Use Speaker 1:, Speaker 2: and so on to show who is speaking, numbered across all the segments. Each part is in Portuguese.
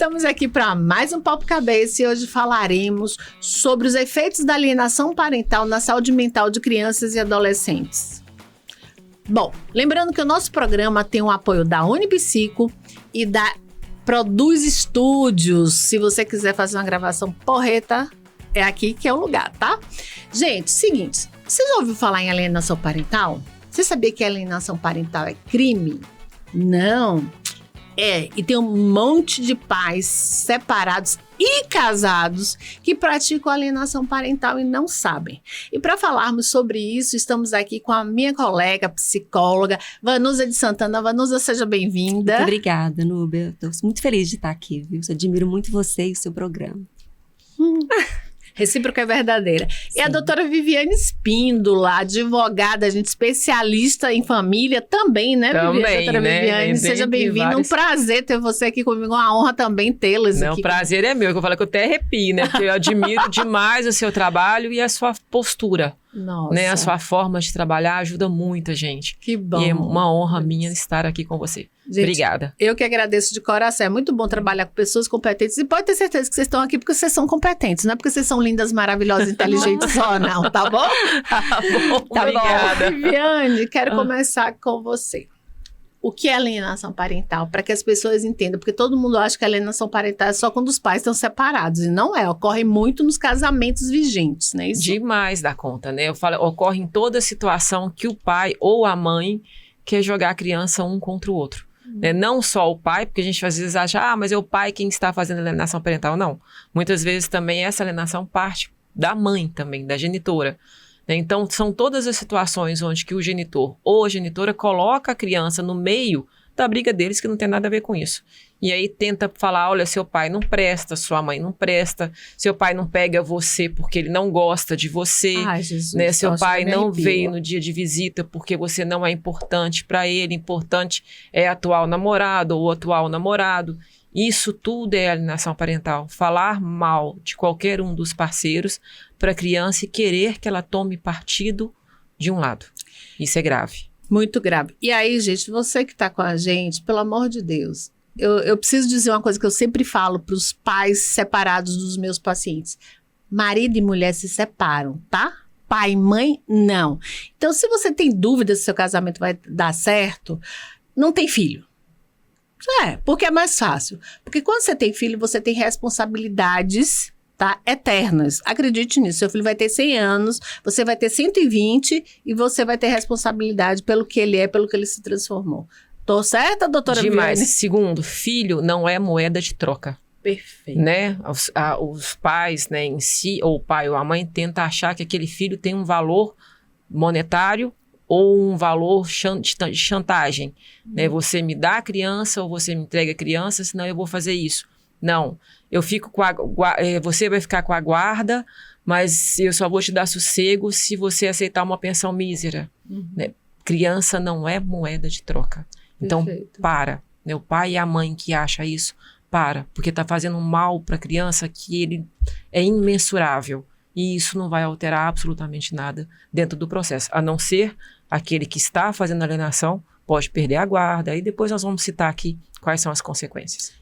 Speaker 1: Estamos aqui para mais um Papo Cabeça e hoje falaremos sobre os efeitos da alienação parental na saúde mental de crianças e adolescentes. Bom, lembrando que o nosso programa tem o apoio da Unipsico e da Produz Estúdios. Se você quiser fazer uma gravação porreta, é aqui que é o lugar, tá? Gente, seguinte, você já ouviu falar em alienação parental? Você sabia que a alienação parental é crime? Não. E tem um monte de pais separados e casados que praticam alienação parental e não sabem. E para falarmos sobre isso, estamos aqui com a minha colega psicóloga, Vanusa de Santana. Vanusa, seja bem-vinda.
Speaker 2: Muito obrigada, Núbia. Estou muito feliz de estar aqui, viu? Eu admiro muito você e o seu programa.
Speaker 1: Recíproca é verdadeira. Sim. E a doutora Viviane Espíndola, advogada, especialista em família também, né, doutora Viviane? Seja bem-vinda. Um prazer ter você aqui comigo, uma honra também tê-las aqui.
Speaker 3: O prazer é meu, que eu falo que eu até arrepio, né? Porque eu admiro demais o seu trabalho e a sua postura.
Speaker 1: Nossa.
Speaker 3: Né? A sua forma de trabalhar ajuda muita gente.
Speaker 1: Que bom.
Speaker 3: E é uma honra minha estar aqui com você. Gente, obrigada.
Speaker 1: Eu que agradeço de coração. É muito bom trabalhar com pessoas competentes. E pode ter certeza que vocês estão aqui porque vocês são competentes. Não é porque vocês são lindas, maravilhosas, inteligentes só, não. Tá bom?
Speaker 3: Tá bom.
Speaker 1: Tá
Speaker 3: Obrigada.
Speaker 1: Bom. Viviane, quero começar com você. O que é alienação parental? Para que as pessoas entendam. Porque todo mundo acha que a alienação parental é só quando os pais estão separados. E não é. Ocorre muito nos casamentos vigentes, não é isso?
Speaker 3: Demais da conta, né? Eu falo, ocorre em toda situação que o pai ou a mãe quer jogar a criança um contra o outro. Né? Não só o pai, porque a gente às vezes acha, mas é o pai quem está fazendo alienação parental. Não. Muitas vezes também essa alienação parte da mãe também, da genitora. Então, são todas as situações onde que o genitor ou a genitora coloca a criança no meio da briga deles que não tem nada a ver com isso. E aí tenta falar, olha, seu pai não presta, sua mãe não presta, seu pai não pega você porque ele não gosta de você,
Speaker 1: Ai, Jesus,
Speaker 3: né? Seu pai não veio no dia de visita porque você não é importante para ele, importante é atual namorado ou atual namorado. Isso tudo é alienação parental. Falar mal de qualquer um dos parceiros para a criança e querer que ela tome partido de um lado. Isso é grave.
Speaker 1: Muito grave. E aí, gente, você que está com a gente, pelo amor de Deus, eu preciso dizer uma coisa que eu sempre falo para os pais separados dos meus pacientes. Marido e mulher se separam, tá? Pai e mãe, não. Então, se você tem dúvida se seu casamento vai dar certo, não tem filho. Porque é mais fácil. Porque quando você tem filho, você tem responsabilidades, tá, eternas. Acredite nisso. Seu filho vai ter 100 anos, você vai ter 120 e você vai ter responsabilidade pelo que ele é, pelo que ele se transformou. Tô certa, doutora
Speaker 3: Demais.
Speaker 1: Viviane?
Speaker 3: Segundo, filho não é moeda de troca.
Speaker 1: Perfeito.
Speaker 3: Né? Os pais, né, em si, ou o pai ou a mãe, tenta achar que aquele filho tem um valor monetário ou um valor de chantagem. Né? Você me dá a criança ou você me entrega a criança, senão eu vou fazer isso. Não, eu fico com você vai ficar com a guarda, mas eu só vou te dar sossego se você aceitar uma pensão mísera. Né? Criança não é moeda de troca. Então, para. Né? O pai e a mãe que acham isso, porque está fazendo um mal para a criança que ele é imensurável. E isso não vai alterar absolutamente nada dentro do processo, a não ser aquele que está fazendo alienação pode perder a guarda. E depois nós vamos citar aqui quais são as consequências.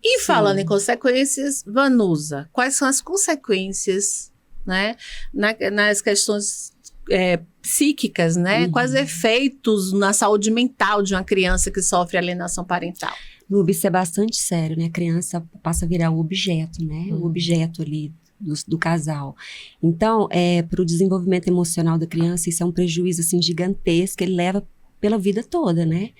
Speaker 1: E falando em consequências, Vanusa, quais são as consequências, né, nas questões psíquicas, né? Quais efeitos na saúde mental de uma criança que sofre alienação parental?
Speaker 2: Núbia, isso é bastante sério, né? A criança passa a virar o objeto, né? O objeto ali do casal. Então, para o desenvolvimento emocional da criança, isso é um prejuízo assim, gigantesco, ele leva pela vida toda, né?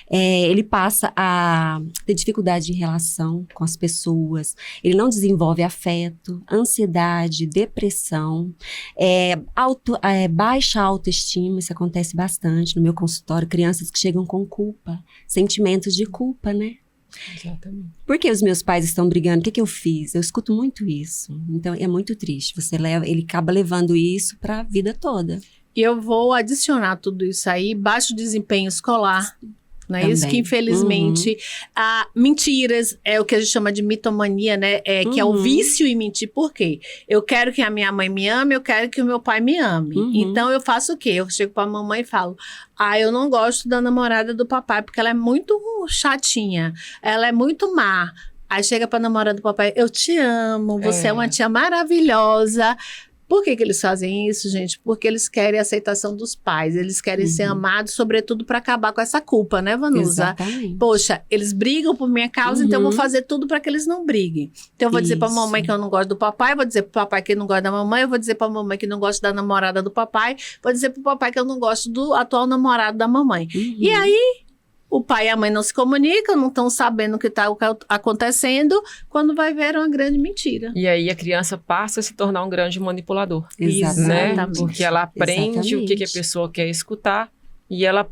Speaker 2: Ele passa a ter dificuldade em relação com as pessoas, ele não desenvolve afeto, ansiedade, depressão, baixa autoestima, isso acontece bastante no meu consultório, crianças que chegam com culpa, sentimentos de culpa, né?
Speaker 3: Exatamente.
Speaker 2: Por que os meus pais estão brigando? O que eu fiz? Eu escuto muito isso. Então, é muito triste. Ele acaba levando isso para a vida toda.
Speaker 1: E eu vou adicionar tudo isso aí, baixo desempenho escolar, Não é isso? Que, infelizmente, mentiras é o que a gente chama de mitomania, né? Que é o vício em mentir. Por quê? Eu quero que a minha mãe me ame, eu quero que o meu pai me ame. Então, eu faço o quê? Eu chego pra mamãe e falo, eu não gosto da namorada do papai, porque ela é muito chatinha, ela é muito má. Aí chega pra namorada do papai, eu te amo, você é uma tia maravilhosa. Por que eles fazem isso, gente? Porque eles querem a aceitação dos pais, eles querem ser amados, sobretudo para acabar com essa culpa, né, Vanusa?
Speaker 2: Exatamente.
Speaker 1: Poxa, eles brigam por minha causa, então eu vou fazer tudo para que eles não briguem. Então eu vou dizer pra mamãe que eu não gosto do papai, vou dizer pro papai que eu não gosto da mamãe, eu vou dizer pra mamãe que não gosto da namorada do papai, vou dizer pro papai que eu não gosto do atual namorado da mamãe. E aí, o pai e a mãe não se comunicam, não estão sabendo o que está acontecendo, quando vai ver uma grande mentira.
Speaker 3: E aí a criança passa a se tornar um grande manipulador.
Speaker 2: Exatamente.
Speaker 3: Né? Porque ela aprende o que a pessoa quer escutar e ela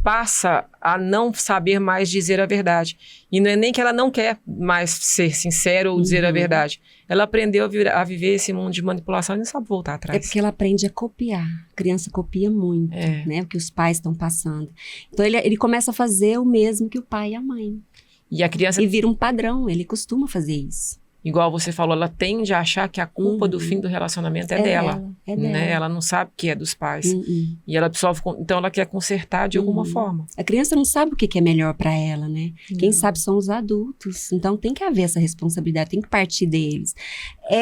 Speaker 3: passa a não saber mais dizer a verdade. E não é nem que ela não quer mais ser sincera ou dizer a verdade. Ela aprendeu a viver esse mundo de manipulação e não sabe voltar atrás.
Speaker 2: É porque ela aprende a copiar. A criança copia muito, né? O que os pais estão passando. Então, ele começa a fazer o mesmo que o pai e a mãe.
Speaker 3: E a criança...
Speaker 2: E vira um padrão. Ele costuma fazer isso.
Speaker 3: Igual você falou, ela tende a achar que a culpa do fim do relacionamento é dela.
Speaker 2: É dela.
Speaker 3: Né? Ela não sabe que é dos pais. E ela então ela quer consertar de alguma forma.
Speaker 2: A criança não sabe o que é melhor para ela, né? Quem sabe são os adultos. Então tem que haver essa responsabilidade, tem que partir deles.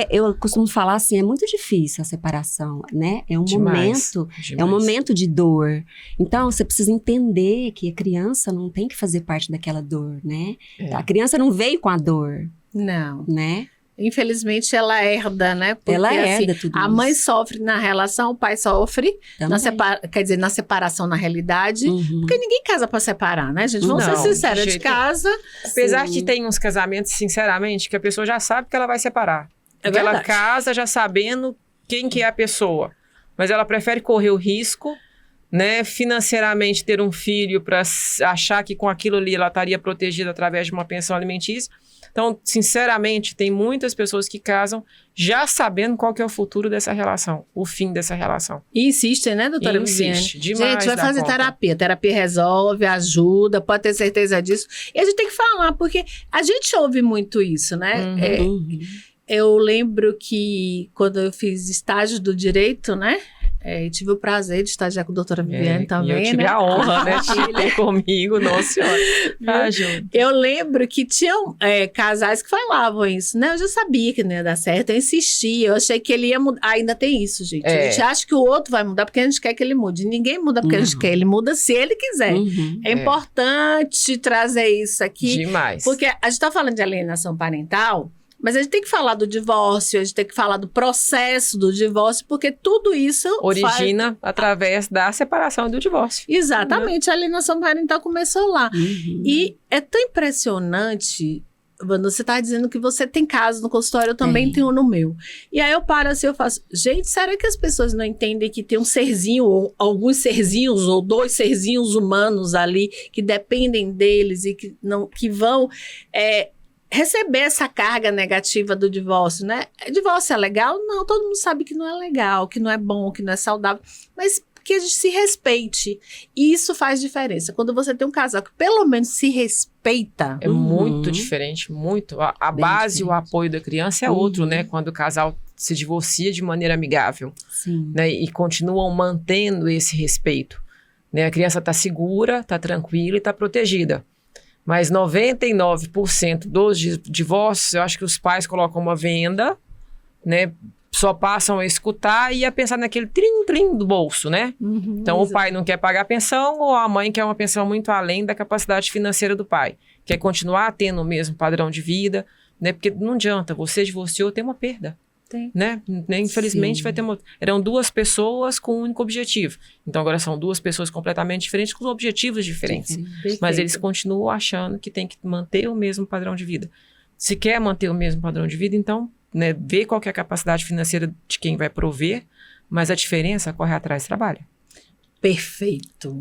Speaker 2: Eu costumo falar assim, é muito difícil a separação, né? É um momento de dor. Então você precisa entender que a criança não tem que fazer parte daquela dor, né? A criança não veio com a dor.
Speaker 1: Não.
Speaker 2: Né?
Speaker 1: Infelizmente, ela herda, né? Porque,
Speaker 2: ela herda
Speaker 1: assim,
Speaker 2: tudo
Speaker 1: a mãe sofre na relação, o pai sofre, quer dizer, na separação, na realidade. Porque ninguém casa pra separar, né, gente? Vamos ser sinceros, de casa...
Speaker 3: Apesar de ter uns casamentos, sinceramente, que a pessoa já sabe que ela vai separar. Porque ela casa já sabendo quem que é a pessoa. Mas ela prefere correr o risco, né, financeiramente ter um filho para achar que com aquilo ali ela estaria protegida através de uma pensão alimentícia. Então, sinceramente, tem muitas pessoas que casam já sabendo qual que é o futuro dessa relação, o fim dessa relação.
Speaker 1: E insistem, né, doutora Viviane?
Speaker 3: Insiste demais.
Speaker 1: Gente, vai fazer terapia. Terapia resolve, ajuda, pode ter certeza disso. E a gente tem que falar, porque a gente ouve muito isso, né? Eu lembro que quando eu fiz estágio do direito, né? Tive o prazer de estagiar com a doutora Viviane também,
Speaker 3: e eu tive a honra, né, de ter comigo, nossa senhora.
Speaker 1: Eu lembro que tinham casais que falavam isso, né? Eu já sabia que não ia dar certo, eu insistia, eu achei que ele ia mudar. Ainda tem isso, gente. A gente acha que o outro vai mudar porque a gente quer que ele mude. Ninguém muda porque a gente quer, ele muda se ele quiser. É importante trazer isso aqui.
Speaker 3: Demais.
Speaker 1: Porque a gente tá falando de alienação parental, mas a gente tem que falar do divórcio, a gente tem que falar do processo do divórcio, porque tudo isso
Speaker 3: origina através da separação e do divórcio.
Speaker 1: Exatamente, a alienação parental começou lá. E é tão impressionante, Wanda, você está dizendo que você tem casos no consultório, eu também tenho no meu. E aí eu paro assim, eu faço, gente, será que as pessoas não entendem que tem um serzinho, ou alguns serzinhos, ou 2 serzinhos humanos ali, que dependem deles e que vão... receber essa carga negativa do divórcio, né? Divórcio é legal? Não, todo mundo sabe que não é legal, que não é bom, que não é saudável, mas que a gente se respeite. E isso faz diferença. Quando você tem um casal que pelo menos se respeita...
Speaker 3: É muito diferente, muito. A base e o apoio da criança é outro, né? Quando o casal se divorcia de maneira amigável. Né? E continuam mantendo esse respeito. Né? A criança está segura, está tranquila e está protegida. Mas 99% dos divórcios, eu acho que os pais colocam uma venda, né? Só passam a escutar e a pensar naquele trim-trim do bolso, né? Então, o pai não quer pagar a pensão ou a mãe quer uma pensão muito além da capacidade financeira do pai. Quer continuar tendo o mesmo padrão de vida, né? Porque não adianta, você divorciou, tem uma perda. Né? Infelizmente vai ter eram 2 pessoas com um único objetivo. Então agora são 2 pessoas completamente diferentes com objetivos diferentes. Mas eles continuam achando que tem que manter o mesmo padrão de vida. Se quer manter o mesmo padrão de vida, então, né, vê qual que é a capacidade financeira de quem vai prover, mas a diferença, corre atrás e trabalha.
Speaker 1: Perfeito.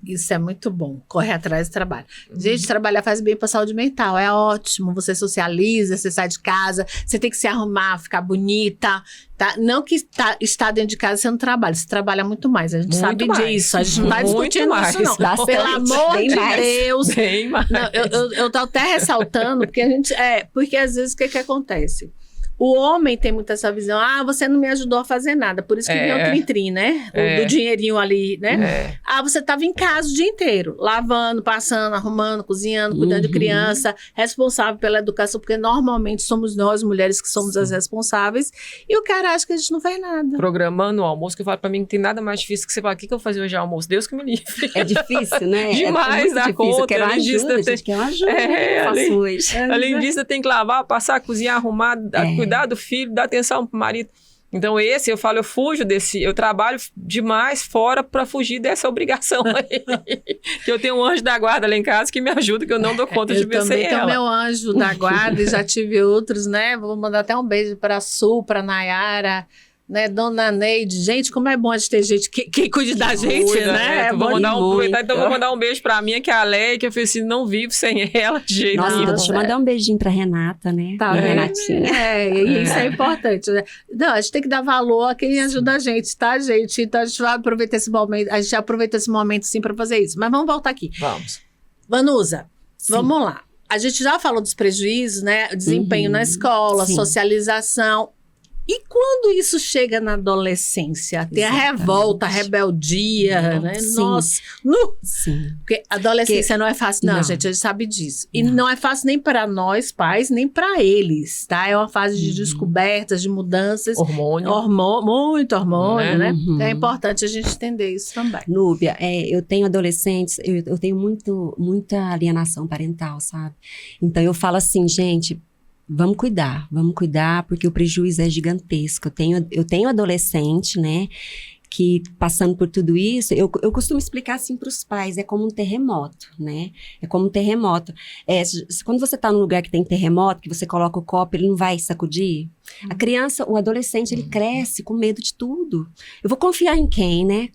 Speaker 1: Isso é muito bom. Corre atrás e trabalha. Gente, trabalhar faz bem para a saúde mental. É ótimo. Você socializa, você sai de casa, você tem que se arrumar, ficar bonita. Tá? Não que estar dentro de casa você não trabalha. Você trabalha muito mais. A gente
Speaker 3: muito
Speaker 1: sabe
Speaker 3: mais.
Speaker 1: disso. A gente não está discutindo isso, não.
Speaker 2: Bastante.
Speaker 1: Pelo amor de Deus.
Speaker 3: Bem mais.
Speaker 1: Não, eu tô até ressaltando, porque a gente... porque às vezes o que acontece? O homem tem muito essa visão, você não me ajudou a fazer nada, por isso que vem o trim-trim, né? Do dinheirinho ali, né? Você estava em casa o dia inteiro, lavando, passando, arrumando, cozinhando, cuidando de criança, responsável pela educação, porque normalmente somos nós, mulheres, que somos as responsáveis, e o cara acha que a gente não faz nada.
Speaker 3: Programando o almoço, que eu falo pra mim, não tem nada mais difícil que você falar, o que eu vou fazer hoje ao almoço? Deus que me livre.
Speaker 2: É difícil, né?
Speaker 3: Demais da conta.
Speaker 2: Eu quero ajuda, gente, quer uma ajuda, que eu faço hoje.
Speaker 3: Além disso, tem que lavar, passar, cozinhar, arrumar, cuidar do filho, dar atenção pro marido. Então eu fujo eu trabalho demais fora para fugir dessa obrigação aí. Que eu tenho um anjo da guarda lá em casa que me ajuda, que eu não dou conta de ver sem ela.
Speaker 1: Eu também tenho meu anjo da guarda e já tive outros, né? Vou mandar até um beijo para a Sul, para Nayara, né, Dona Neide. Gente, como é bom a gente ter gente que cuide da gente, né?
Speaker 3: Vou mandar um beijo pra minha, que é a Leia, que eu falei assim, não vivo sem ela de jeito nenhum.
Speaker 2: Nossa, deixa eu mandar um beijinho pra Renata, né?
Speaker 1: Tá, Renatinha. Isso é importante, né? Não, a gente tem que dar valor a quem ajuda a gente, tá, gente? Então a gente vai aproveitar esse momento, sim pra fazer isso. Mas vamos voltar aqui.
Speaker 3: Vamos.
Speaker 1: Vanusa, vamos lá. A gente já falou dos prejuízos, né? Desempenho na escola, socialização. E quando isso chega na adolescência? Tem a revolta, a rebeldia, né?
Speaker 2: Sim.
Speaker 1: Nossa.
Speaker 2: Sim.
Speaker 1: Porque a adolescência não é fácil, não, gente. A gente sabe disso. E não é fácil nem para nós, pais, nem para eles, tá? É uma fase de descobertas, de mudanças. Muito hormônio, né? É importante a gente entender isso também.
Speaker 2: Núbia, eu tenho adolescentes, eu tenho muita alienação parental, sabe? Então eu falo assim, gente, vamos cuidar, porque o prejuízo é gigantesco. Eu tenho adolescente, né, que passando por tudo isso, eu costumo explicar assim para os pais, é como um terremoto, né? É como um terremoto. Quando você está num lugar que tem terremoto, que você coloca o copo, ele não vai sacudir? A criança, o adolescente, ele cresce com medo de tudo. Eu vou confiar em quem, né?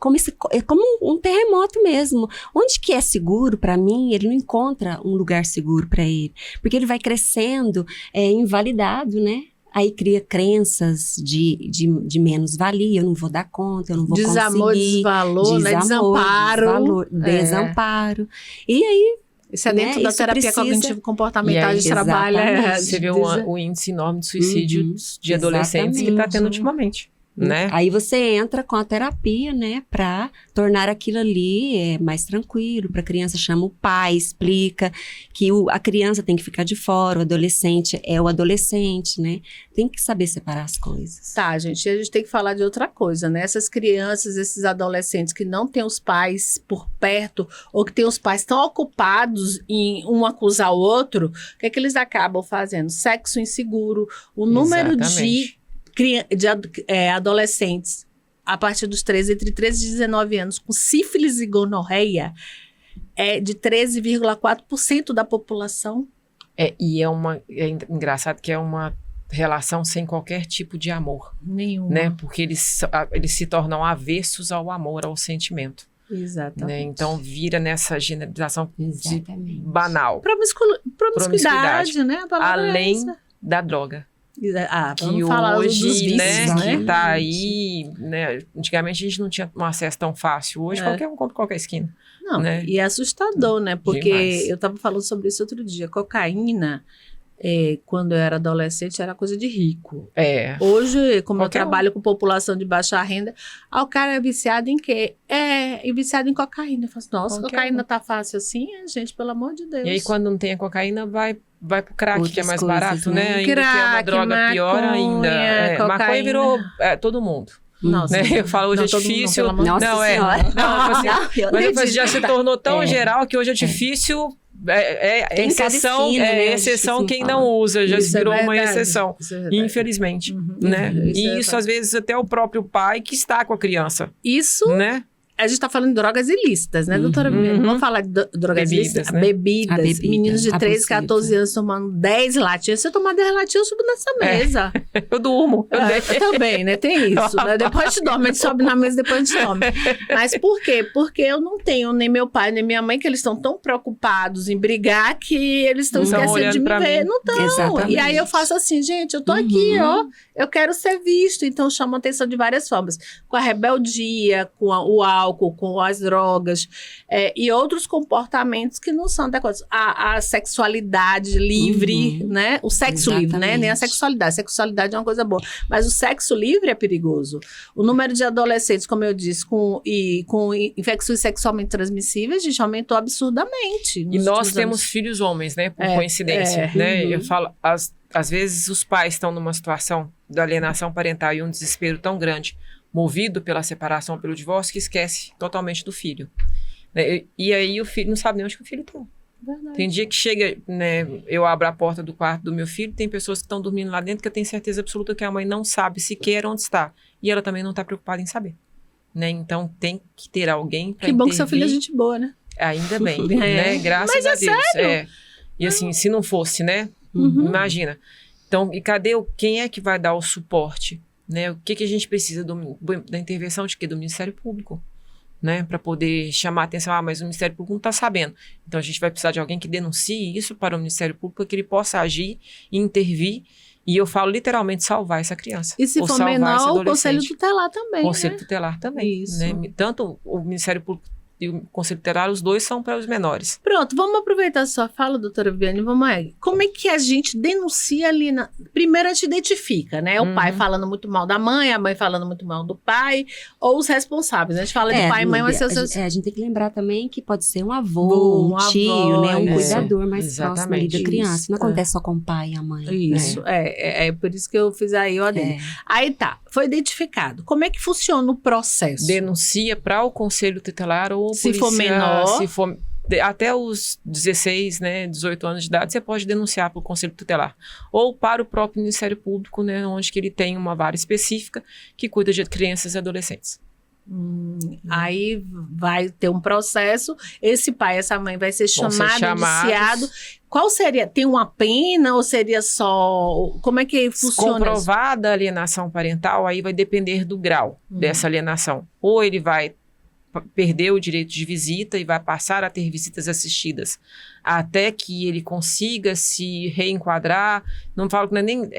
Speaker 2: É como um terremoto mesmo. Onde que é seguro para mim, ele não encontra um lugar seguro para ele. Porque ele vai crescendo invalidado, né? Aí cria crenças de menos-valia, eu não vou dar conta, eu não vou conseguir.
Speaker 1: Desvalor, né?
Speaker 2: Desamparo. E aí...
Speaker 1: Isso é dentro da terapia cognitivo-comportamental, a gente trabalha.
Speaker 3: Você vê o índice enorme de suicídio de adolescentes que está tendo ultimamente. Né?
Speaker 2: Aí você entra com a terapia, né, para tornar aquilo ali mais tranquilo, para a criança chama o pai, explica que a criança tem que ficar de fora, o adolescente é o adolescente, né? Tem que saber separar as coisas.
Speaker 1: Tá, gente, a gente tem que falar de outra coisa, né? Essas crianças, esses adolescentes que não têm os pais por perto, ou que têm os pais tão ocupados em um acusar o outro, o que é que eles acabam fazendo? Sexo inseguro, o número de adolescentes a partir dos entre 13 e 19 anos com sífilis e gonorreia é de 13,4% da população.
Speaker 3: E é engraçado que é uma relação sem qualquer tipo de amor.
Speaker 1: Nenhum.
Speaker 3: Né? Porque eles se tornam avessos ao amor, ao sentimento.
Speaker 1: Exatamente.
Speaker 3: Né? Então vira nessa generalização banal.
Speaker 1: Promiscuidade, né?
Speaker 3: Além da droga.
Speaker 1: Vamos falar
Speaker 3: hoje,
Speaker 1: dos vícios,
Speaker 3: né? Que tá aí, né? Antigamente a gente não tinha um acesso tão fácil. Hoje qualquer um compra qualquer esquina.
Speaker 1: Não,
Speaker 3: né?
Speaker 1: E é assustador, né? Porque
Speaker 3: demais.
Speaker 1: Eu tava falando sobre isso outro dia. Cocaína, quando eu era adolescente, era coisa de rico. Hoje, como eu trabalho com população de baixa renda, o cara é viciado em quê? É viciado em cocaína. Eu falo assim, nossa, cocaína tá fácil assim? Gente, pelo amor de Deus.
Speaker 3: E aí, quando não tem a cocaína, vai pro crack,
Speaker 2: outras
Speaker 3: que é mais
Speaker 2: coisas,
Speaker 3: barato, né? Ainda
Speaker 1: Crack,
Speaker 3: que é uma droga
Speaker 1: maconha,
Speaker 3: pior ainda. Maconha virou todo mundo.
Speaker 1: Nossa,
Speaker 3: né? Eu falo, hoje é difícil.
Speaker 1: Mundo,
Speaker 2: Nossa senhora.
Speaker 3: Mas já se tornou tão geral que hoje é difícil. Exceção quem não usa, já se virou uma exceção, infelizmente, né? E isso às vezes até o próprio pai que está com a criança.
Speaker 1: Isso,
Speaker 3: né?
Speaker 1: A gente tá falando de drogas ilícitas, né, doutora? Vamos falar de drogas ilícitas?
Speaker 3: Né?
Speaker 1: Bebidas. Meninos de 13, 14 anos tomando 10 latinhas. Se eu tomar 10 latinhas, eu subo nessa mesa.
Speaker 3: Eu durmo.
Speaker 1: Eu também, né? Tem isso. Né? Depois a gente dorme, a gente sobe na mesa, depois a gente dorme. Mas por quê? Porque eu não tenho nem meu pai, nem minha mãe, que eles estão tão preocupados em brigar que eles estão esquecendo de me ver. Não estão. E aí eu faço assim, gente, eu tô aqui, ó. Eu quero ser visto. Então chamo a atenção de várias formas. Com a rebeldia, com o álcool, álcool, com as drogas, e outros comportamentos que não são adequados. A sexualidade livre, né? O sexo livre, né? Nem a sexualidade. A sexualidade é uma coisa boa. Mas o sexo livre é perigoso. O número de adolescentes, como eu disse, com infecções sexualmente transmissíveis, gente, aumentou absurdamente.
Speaker 3: E nós temos filhos homens, né? Por coincidência, né? Eu falo, às vezes os pais estão numa situação de alienação parental e um desespero tão grande, movido pela separação, pelo divórcio, que esquece totalmente do filho. Né? E aí o filho não sabe nem onde que o filho está. Tem dia que chega, né, eu abro a porta do quarto do meu filho, tem pessoas que estão dormindo lá dentro que eu tenho certeza absoluta que a mãe não sabe sequer onde está. E ela também não está preocupada em saber. Né? Então tem que ter alguém para intervir.
Speaker 1: Que bom que seu filho é gente boa, né?
Speaker 3: Ainda bem, né? Graças a Deus.
Speaker 1: Sério?
Speaker 3: E assim, se não fosse, né? Imagina. Então, e cadê quem é que vai dar o suporte? Né? O que a gente precisa da intervenção de quê? Do Ministério Público, né? Para poder chamar a atenção. Mas o Ministério Público não está sabendo. Então, a gente vai precisar de alguém que denuncie isso para o Ministério Público, para que ele possa agir e intervir. E eu falo literalmente salvar essa criança.
Speaker 1: E se for menor, o Conselho Tutelar também,
Speaker 3: Conselho Tutelar também.
Speaker 1: Isso.
Speaker 3: Né? Tanto o Ministério Público e o Conselho Tutelar, os dois são para os menores.
Speaker 1: Pronto, vamos aproveitar a sua fala, doutora Viviane, vamos aí. Como é que a gente denuncia ali Primeiro a gente identifica, né? O pai falando muito mal da mãe, a mãe falando muito mal do pai, ou os responsáveis. A gente fala de pai e mãe, mas seus...
Speaker 2: A gente tem que lembrar também que pode ser um avô, um tio, né? Um cuidador mais próximo ali da criança. Não acontece só com o pai e a mãe.
Speaker 1: Isso, é por isso que eu fiz aí o adendo. Aí tá, foi identificado. Como é que funciona o processo?
Speaker 3: Denuncia para o Conselho Tutelar ou
Speaker 1: se for menor,
Speaker 3: se for até os 16, né, 18 anos de idade, você pode denunciar para o Conselho Tutelar ou para o próprio Ministério Público, né, onde que ele tem uma vara específica que cuida de crianças e adolescentes.
Speaker 1: Aí vai ter um processo, esse pai, essa mãe vai ser chamado, indiciado. Qual seria? Tem uma pena ou seria só... Como é que funciona?
Speaker 3: Comprovada a alienação parental, aí vai depender do grau dessa alienação. Ou ele vai perder o direito de visita e vai passar a ter visitas assistidas até que ele consiga se reenquadrar, não falo que não é nem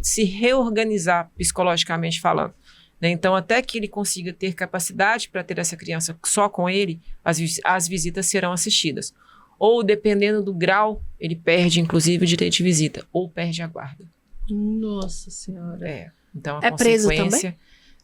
Speaker 3: se reorganizar psicologicamente falando, né? Então até que ele consiga ter capacidade para ter essa criança só com ele, as visitas serão assistidas, ou dependendo do grau ele perde inclusive o direito de visita ou perde a guarda.
Speaker 1: Nossa Senhora.
Speaker 3: Então
Speaker 1: a
Speaker 3: consequência...
Speaker 1: Preso também?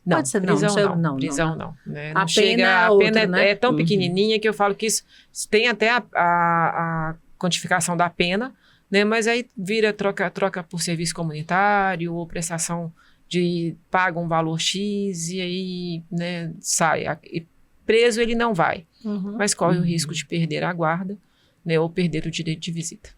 Speaker 3: Não,
Speaker 1: pode ser
Speaker 3: prisão não. Né?
Speaker 1: A pena
Speaker 3: é tão pequenininha que eu falo que isso tem até a quantificação da pena, né? Mas aí vira troca por serviço comunitário ou prestação paga um valor X e aí, né, sai. E preso ele não vai, mas corre o risco de perder a guarda, né, ou perder o direito de visita.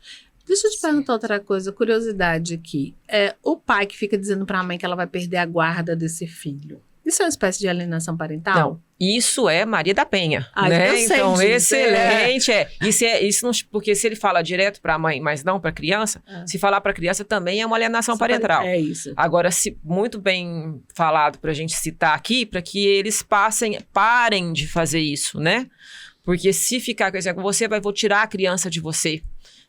Speaker 1: Deixa eu te perguntar outra coisa, curiosidade aqui. O pai que fica dizendo para a mãe que ela vai perder a guarda desse filho. Isso é uma espécie de alienação parental?
Speaker 3: Não, isso é Maria da Penha, né?
Speaker 1: Eu sei
Speaker 3: então,
Speaker 1: disso,
Speaker 3: excelente. Isso não, porque se ele fala direto para a mãe, mas não para a criança, se falar para a criança também é uma alienação parental.
Speaker 1: É isso.
Speaker 3: Agora, muito bem falado para a gente citar aqui, para que eles parem de fazer isso, né? Porque se ficar com esse, vou tirar a criança de você.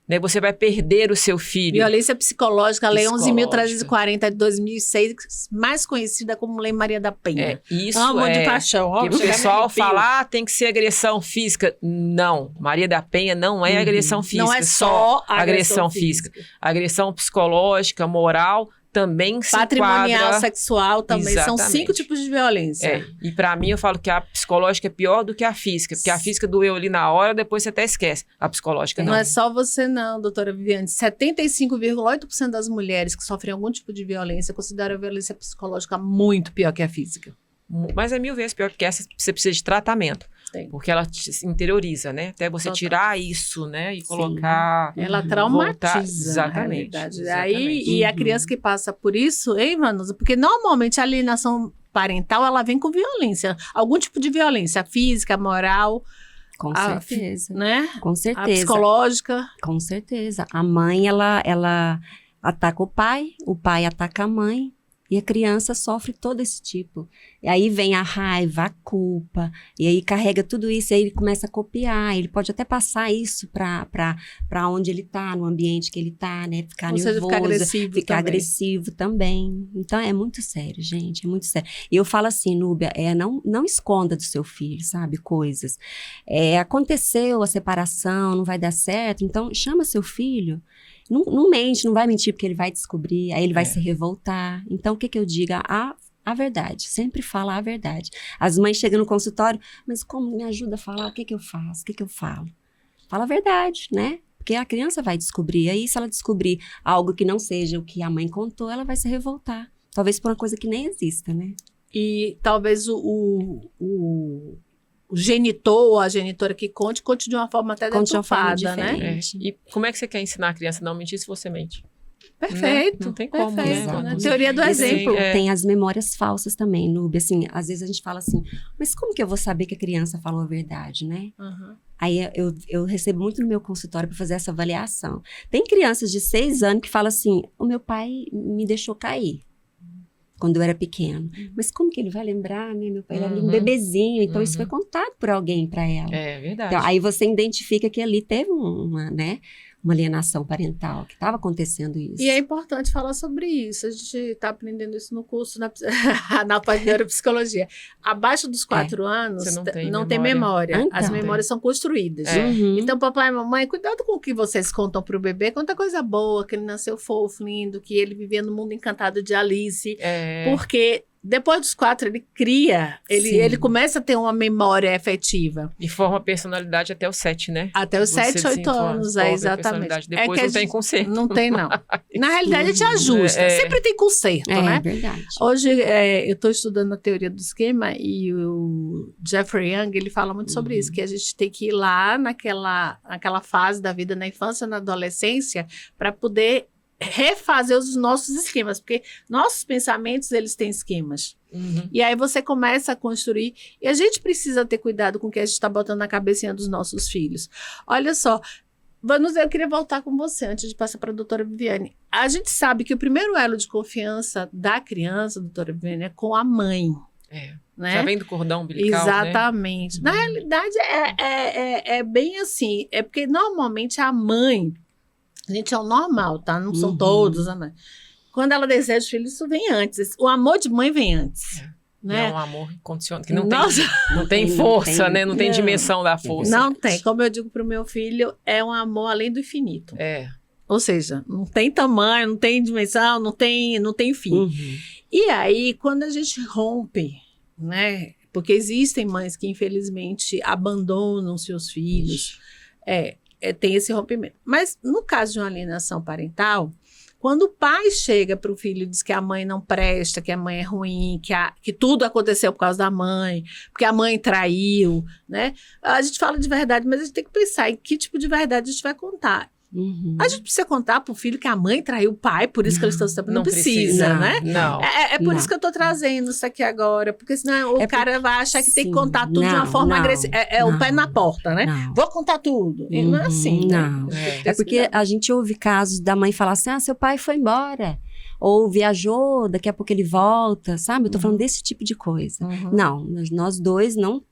Speaker 3: Né, você vai perder o seu filho.
Speaker 1: Violência psicológica, a Lei 11.340 de 2006, mais conhecida como Lei Maria da Penha.
Speaker 3: Isso
Speaker 1: de paixão.
Speaker 3: Que o pessoal fala, tem que ser agressão física. Não, Maria da Penha não é agressão física.
Speaker 1: Não é só
Speaker 3: agressão física. Agressão psicológica, moral, também se
Speaker 1: patrimonial,
Speaker 3: enquadra...
Speaker 1: sexual também.
Speaker 3: Exatamente.
Speaker 1: São 5 tipos de violência.
Speaker 3: E pra mim eu falo que a psicológica é pior do que a física, porque a física doeu ali na hora, depois você até esquece. A psicológica não.
Speaker 1: Não é só você não, doutora Viviane. 75,8% das mulheres que sofrem algum tipo de violência consideram a violência psicológica muito pior que a física.
Speaker 3: Mas é 1000 vezes pior, porque essa você precisa de tratamento. Porque ela te interioriza, né? Até você tirar isso, né? E colocar...
Speaker 1: Ela traumatiza,
Speaker 3: exatamente.
Speaker 1: Aí, e a criança que passa por isso, hein, Vanusa? Porque normalmente a alienação parental, ela vem com violência. Algum tipo de violência física, moral...
Speaker 2: Com certeza.
Speaker 1: Né?
Speaker 2: Com certeza.
Speaker 1: A psicológica.
Speaker 2: Com certeza. A mãe, ela ataca o pai ataca a mãe. E a criança sofre todo esse tipo. E aí vem a raiva, a culpa, e aí carrega tudo isso, e aí ele começa a copiar. Ele pode até passar isso para onde ele tá, no ambiente que ele tá, né? Ficar nervoso, ficar agressivo também. Então é muito sério, gente, é muito sério. E eu falo assim, Núbia, não esconda do seu filho, sabe, coisas. Aconteceu a separação, não vai dar certo, então chama seu filho. Não mente, não vai mentir porque ele vai descobrir, aí ele vai se revoltar. Então, o que eu digo? A verdade, sempre fala a verdade. As mães chegam no consultório, mas como me ajuda a falar? O que eu faço? O que eu falo? Fala a verdade, né? Porque a criança vai descobrir. Aí, se ela descobrir algo que não seja o que a mãe contou, ela vai se revoltar. Talvez por uma coisa que nem exista, né?
Speaker 1: E talvez o genitor ou a genitora que conte de uma forma até deturpada, né?
Speaker 3: E como é que você quer ensinar a criança a não mentir se você mente?
Speaker 1: Perfeito.
Speaker 3: Não tem como,
Speaker 1: perfeito,
Speaker 3: né?
Speaker 1: Teoria do exemplo.
Speaker 2: Tem as memórias falsas também, Núbia. Assim, às vezes a gente fala assim, mas como que eu vou saber que a criança falou a verdade, né?
Speaker 1: Uhum.
Speaker 2: Aí eu recebo muito no meu consultório para fazer essa avaliação. Tem crianças de 6 anos que falam assim, o meu pai me deixou cair quando eu era pequeno. Mas como que ele vai lembrar, né? Meu pai era um bebezinho, então isso foi contado por alguém para ela.
Speaker 3: É verdade.
Speaker 2: Então, aí você identifica que ali teve uma alienação parental, que estava acontecendo isso.
Speaker 1: E é importante falar sobre isso. A gente está aprendendo isso no curso na parte de neuropsicologia. Abaixo dos 4 anos, não tem memória.
Speaker 2: Então,
Speaker 1: as memórias são construídas. Então, papai e mamãe, cuidado com o que vocês contam para o bebê. Conta coisa boa, que ele nasceu fofo, lindo, que ele vivia no mundo encantado de Alice. Porque depois dos 4, ele cria, ele começa a ter uma memória efetiva.
Speaker 3: E forma personalidade até os 7, né?
Speaker 1: Até os 7, 8 anos, exatamente.
Speaker 3: Depois não tem conserto.
Speaker 1: Não tem, não. Na realidade, a gente ajusta. Sempre tem conserto, né?
Speaker 2: É verdade.
Speaker 1: Hoje, eu estou estudando a teoria do esquema e o Jeffrey Young, ele fala muito sobre isso, que a gente tem que ir lá naquela fase da vida, na infância, na adolescência, para poder refazer os nossos esquemas, porque nossos pensamentos, eles têm esquemas. E aí você começa a construir, e a gente precisa ter cuidado com o que a gente está botando na cabecinha dos nossos filhos. Olha só, Vanusa, eu queria voltar com você, antes de passar para a doutora Viviane. A gente sabe que o primeiro elo de confiança da criança, doutora Viviane, é com a mãe. Né?
Speaker 3: Já vem do cordão umbilical,
Speaker 1: exatamente.
Speaker 3: Né?
Speaker 1: Na realidade, é bem assim, é porque normalmente a mãe, a gente é o normal, tá? Não são todos, né? Quando ela deseja o filho, isso vem antes. O amor de mãe vem antes. Né?
Speaker 3: É um amor incondicional, que não tem força, né? Não tem dimensão da força.
Speaker 1: Não tem. Como eu digo pro meu filho, é um amor além do infinito. Ou seja, não tem tamanho, não tem dimensão, não tem fim. E aí, quando a gente rompe, né? Porque existem mães que, infelizmente, abandonam seus filhos. Tem esse rompimento. Mas, no caso de uma alienação parental, quando o pai chega para o filho e diz que a mãe não presta, que a mãe é ruim, que tudo aconteceu por causa da mãe, porque a mãe traiu, né? A gente fala de verdade, mas a gente tem que pensar em que tipo de verdade a gente vai contar. A gente precisa contar pro filho que a mãe traiu o pai, por isso que eles estão se separando. Não precisa, né?
Speaker 3: Não.
Speaker 1: É por isso que eu tô trazendo isso aqui agora, porque senão o cara vai achar que tem que contar tudo de uma forma agressiva. O pé na porta, né? Vou contar tudo. E não é assim.
Speaker 2: Não.
Speaker 1: Né?
Speaker 2: É porque a gente ouve casos da mãe falar assim, seu pai foi embora. Ou viajou, daqui a pouco ele volta, sabe? Eu tô falando desse tipo de coisa. Não, nós dois não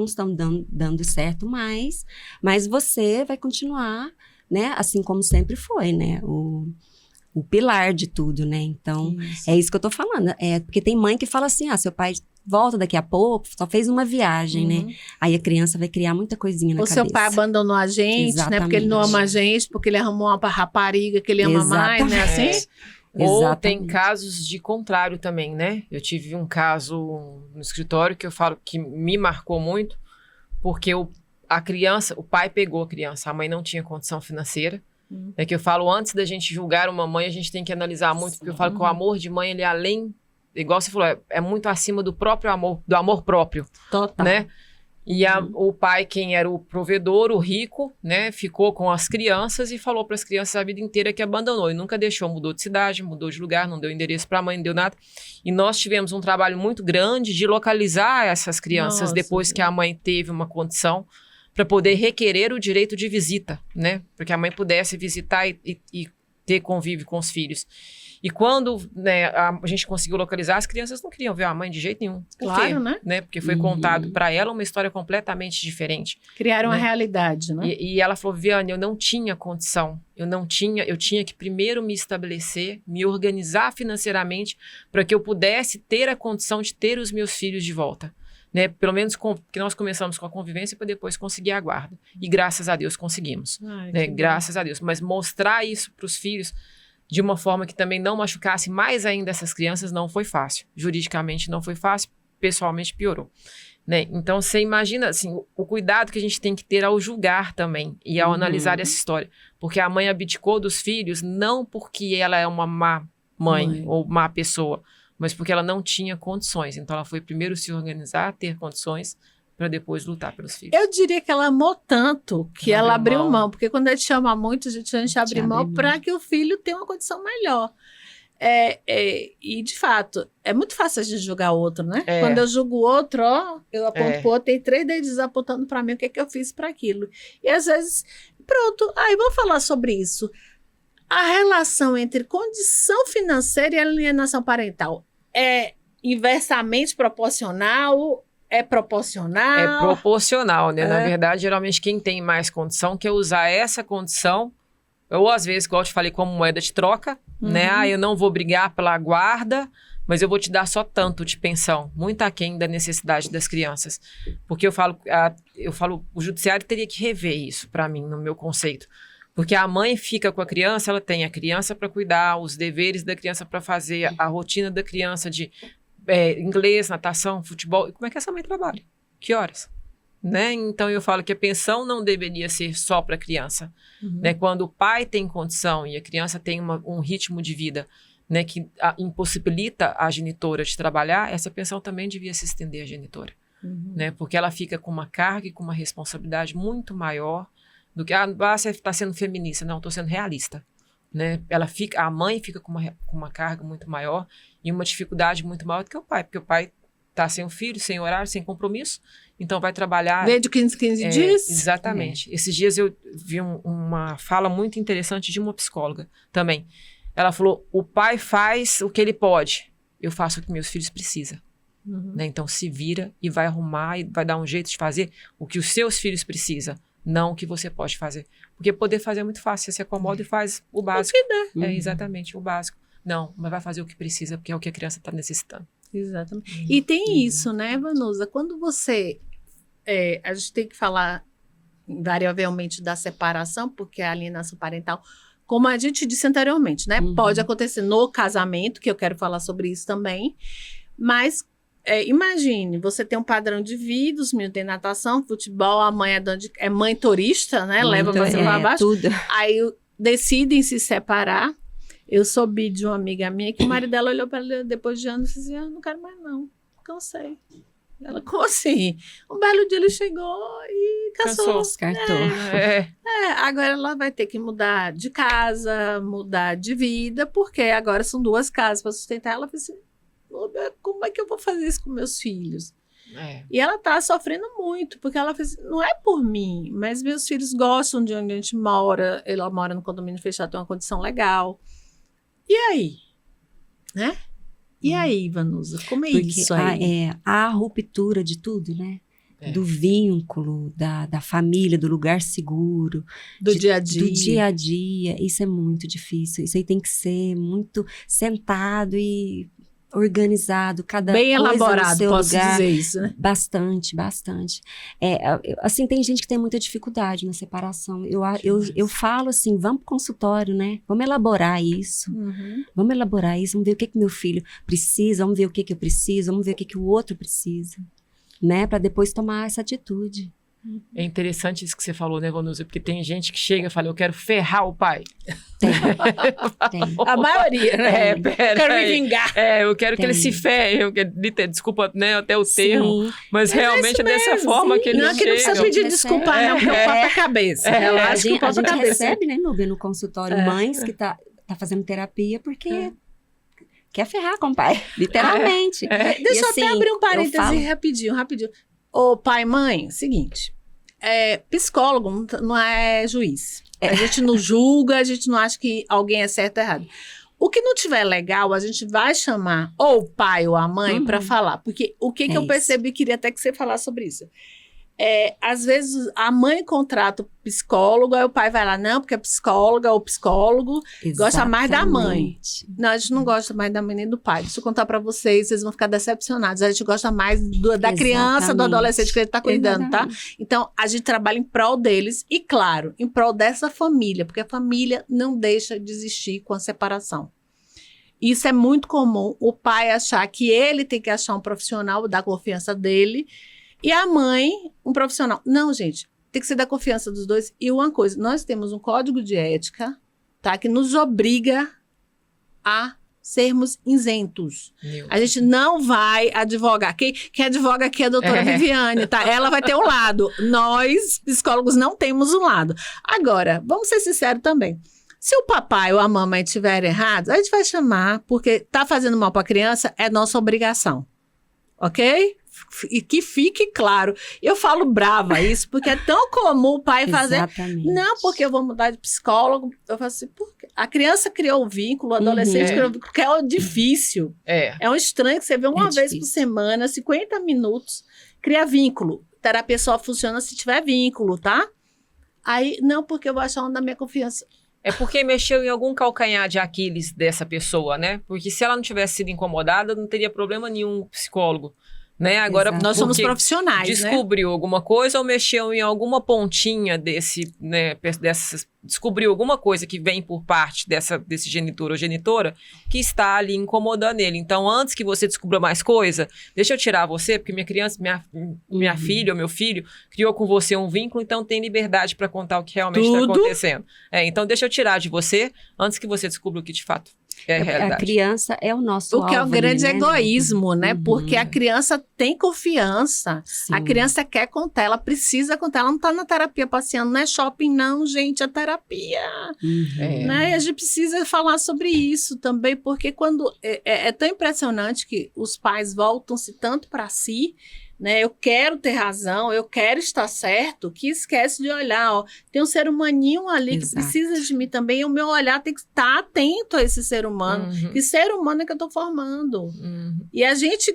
Speaker 2: estamos dando certo mais, mas você vai continuar, né? Assim como sempre foi, né? O pilar de tudo, né? Então, é isso que eu tô falando. Porque tem mãe que fala assim, seu pai volta daqui a pouco, só fez uma viagem, né? Aí a criança vai criar muita coisinha na cabeça.
Speaker 1: Ou seu pai abandonou a gente, né? Porque ele não ama a gente, porque ele arrumou uma rapariga que ele ama mais, né? Assim?
Speaker 3: Ou tem casos de contrário também, né? Eu tive um caso no escritório que eu falo que me marcou muito, porque o pai pegou a criança, a mãe não tinha condição financeira. É que eu falo, antes da gente julgar uma mãe, a gente tem que analisar muito, porque eu falo que o amor de mãe, ele é além, igual você falou, é muito acima do próprio amor, do amor próprio.
Speaker 1: Total.
Speaker 3: Né? E o pai, quem era o provedor, o rico, né, ficou com as crianças e falou para as crianças a vida inteira que abandonou. E nunca deixou, mudou de cidade, mudou de lugar, não deu endereço para a mãe, não deu nada. E nós tivemos um trabalho muito grande de localizar essas crianças depois que a mãe teve uma condição para poder requerer o direito de visita, né? Porque a mãe pudesse visitar e ter convívio com os filhos. E quando, né, a gente conseguiu localizar, as crianças não queriam ver a mãe de jeito nenhum. Por quê?
Speaker 1: Claro, né?
Speaker 3: Porque foi contado para ela uma história completamente diferente.
Speaker 1: Criaram
Speaker 3: né?
Speaker 1: a realidade, né?
Speaker 3: E ela falou, Viviane, eu não tinha condição. Eu tinha que primeiro me estabelecer, me organizar financeiramente para que eu pudesse ter a condição de ter os meus filhos de volta. Né? Pelo menos que nós começamos com a convivência para depois conseguir a guarda. E graças a Deus conseguimos.
Speaker 1: Ai,
Speaker 3: Né? Graças a Deus. Mas mostrar isso para os filhos de uma forma que também não machucasse mais ainda essas crianças não foi fácil. Juridicamente não foi fácil, pessoalmente piorou. Né? Então, você imagina assim, o cuidado que a gente tem que ter ao julgar também e ao analisar essa história. Porque a mãe abdicou dos filhos não porque ela é uma má mãe ou má pessoa, mas porque ela não tinha condições. Então, ela foi primeiro se organizar, ter condições, para depois lutar pelos filhos.
Speaker 1: Eu diria que ela amou tanto que ela abriu mão. Porque quando a gente ama muito, a gente abre mão para que o filho tenha uma condição melhor. E, de fato, é muito fácil a gente julgar o outro, né? Quando eu julgo o outro, eu aponto pro outro, tem 3 dedos apontando para mim o que é que eu fiz para aquilo. E, às vezes, pronto, aí vamos falar sobre isso. A relação entre condição financeira e alienação parental é inversamente proporcional? É proporcional?
Speaker 3: É proporcional, né? Na verdade, geralmente, quem tem mais condição quer usar essa condição, ou às vezes, igual eu te falei, como moeda de troca, né? Eu não vou brigar pela guarda, mas eu vou te dar só tanto de pensão, muito aquém da necessidade das crianças. Porque eu falo, o judiciário teria que rever isso para mim, no meu conceito. Porque a mãe fica com a criança, ela tem a criança para cuidar, os deveres da criança para fazer, a rotina da criança de inglês, natação, futebol. E como é que essa mãe trabalha? Que horas? Né? Então, eu falo que a pensão não deveria ser só para a criança. Né? Quando o pai tem condição e a criança tem um ritmo de vida, né, que impossibilita a genitora de trabalhar, essa pensão também devia se estender à genitora. Né? Porque ela fica com uma carga e com uma responsabilidade muito maior do que, você está sendo feminista. Não, estou sendo realista. Né? A mãe fica com uma carga muito maior e uma dificuldade muito maior do que o pai, porque o pai está sem o filho, sem horário, sem compromisso, então vai trabalhar...
Speaker 1: Veio de 15 dias?
Speaker 3: Exatamente. Esses dias eu vi uma fala muito interessante de uma psicóloga também. Ela falou, o pai faz o que ele pode, eu faço o que meus filhos precisam. Né? Então se vira e vai arrumar e vai dar um jeito de fazer o que os seus filhos precisam, não o que você pode fazer. Porque poder fazer é muito fácil, você se acomoda e faz o básico.
Speaker 1: O que dá.
Speaker 3: Exatamente, o básico. Não, mas vai fazer o que precisa, porque é o que a criança está necessitando.
Speaker 1: Exatamente. E tem isso, né, Vanusa? Quando você... a gente tem que falar invariavelmente da separação, porque a alienação parental, como a gente disse anteriormente, né? Pode acontecer no casamento, que eu quero falar sobre isso também, mas imagine, você tem um padrão de vida, os meninos têm natação, futebol, a mãe é mãe turista, né? Leva você para baixo.
Speaker 2: Tudo.
Speaker 1: Aí decidem se separar. Eu soube de uma amiga minha que o marido dela olhou para ela depois de anos e disse, não quero mais não, cansei. Ela, como assim? Um belo dia ele chegou e cansou.
Speaker 2: Descartou.
Speaker 1: Agora ela vai ter que mudar de casa, mudar de vida, porque agora são 2 casas para sustentar. Ela falou assim, como é que eu vou fazer isso com meus filhos? E ela tá sofrendo muito, porque ela fez, não é por mim, mas meus filhos gostam de onde a gente mora, ela mora no condomínio fechado, tem uma condição legal. E aí? Né? E aí, Vanusa, como é
Speaker 2: porque
Speaker 1: isso aí?
Speaker 2: A ruptura de tudo, né? Do vínculo, da família, do lugar seguro.
Speaker 1: Do dia a dia.
Speaker 2: Do dia a dia. Isso é muito difícil. Isso aí tem que ser muito sentado e organizado, cada
Speaker 1: bem
Speaker 2: coisa
Speaker 1: elaborado,
Speaker 2: no seu
Speaker 1: posso
Speaker 2: lugar.
Speaker 1: dizer isso, né?
Speaker 2: Bastante. Assim, tem gente que tem muita dificuldade na separação. Eu falo assim, vamos pro consultório, né? Vamos elaborar isso. Vamos elaborar isso, vamos ver o que meu filho precisa, vamos ver o que eu preciso, vamos ver o que o outro precisa, né? Para depois tomar essa atitude.
Speaker 3: É interessante isso que você falou, né, Vanusa? Porque tem gente que chega e fala, eu quero ferrar o pai.
Speaker 2: Tem.
Speaker 1: A maioria, né?
Speaker 3: Quero
Speaker 1: me vingar.
Speaker 3: Eu quero que ele se ferre. Desculpa, né, até o termo. Mas realmente é dessa forma que ele chega.
Speaker 1: Não, que não precisa pedir desculpa, não, porque o papo é cabeça.
Speaker 2: A gente recebe, né, Nubia, no consultório, mães que tá fazendo terapia porque... quer ferrar com o pai, literalmente.
Speaker 1: Deixa eu até abrir um parêntese rapidinho. Ô pai, mãe, seguinte, psicólogo não é juiz. A gente não julga, a gente não acha que alguém é certo ou errado. O que não tiver legal, a gente vai chamar ou o pai ou a mãe para falar. Porque o que eu percebi, queria até que você falasse sobre isso. Às vezes a mãe contrata o psicólogo, aí o pai vai lá, não, porque a psicóloga ou psicólogo gosta mais da mãe. Não, a gente não gosta mais da mãe nem do pai. Deixa eu contar pra vocês vão ficar decepcionados. A gente gosta mais da criança, do adolescente que ele tá cuidando, tá? Então, a gente trabalha em prol deles e, claro, em prol dessa família, porque a família não deixa de existir com a separação. Isso é muito comum, o pai achar que ele tem que achar um profissional da confiança dele, e a mãe, um profissional. Não, gente, tem que ser da confiança dos dois. E uma coisa, nós temos um código de ética, tá? Que nos obriga a sermos isentos. A gente não vai advogar. Quem advoga aqui é a doutora Viviane, tá? Ela vai ter um lado. Nós, psicólogos, não temos um lado. Agora, vamos ser sinceros também. Se o papai ou a mamãe estiverem errados, a gente vai chamar, porque tá fazendo mal para a criança, é nossa obrigação. Ok? E que fique claro. Eu falo brava isso, porque é tão comum o pai fazer.
Speaker 2: Exatamente.
Speaker 1: Não, porque eu vou mudar de psicólogo. Eu falo assim, por quê? A criança criou o vínculo, o adolescente criou o vínculo, que é difícil. É um estranho que você vê uma vez por semana, 50 minutos, cria vínculo. Terapia só funciona se tiver vínculo, tá? Aí, não, porque eu vou achar um da minha confiança.
Speaker 3: É porque mexeu em algum calcanhar de Aquiles dessa pessoa, né? Porque se ela não tivesse sido incomodada, não teria problema nenhum psicólogo. Né? Agora,
Speaker 1: nós somos profissionais,
Speaker 3: descobriu alguma coisa ou mexeu em alguma pontinha desse, né, descobriu alguma coisa que vem por parte desse genitor ou genitora que está ali incomodando ele. Então, antes que você descubra mais coisa, deixa eu tirar você, porque minha criança, minha filha ou meu filho criou com você um vínculo, então tem liberdade para contar o que realmente está acontecendo. Então, deixa eu tirar de você antes que você descubra o que de fato é a realidade.
Speaker 2: A criança é o nosso alvo.
Speaker 1: O que é o grande
Speaker 2: né?
Speaker 1: egoísmo, né? Porque a criança tem confiança.
Speaker 2: Sim.
Speaker 1: A criança quer contar, ela precisa contar. Ela não tá na terapia passeando, não é shopping não, gente, é terapia. Né? E a gente precisa falar sobre isso também, porque quando é tão impressionante que os pais voltam-se tanto para si, né? Eu quero ter razão, eu quero estar certo, que esquece de olhar, ó, tem um ser humaninho ali que precisa de mim também, e o meu olhar tem que estar atento a esse ser humano. Que ser humano é que eu estou formando. E a gente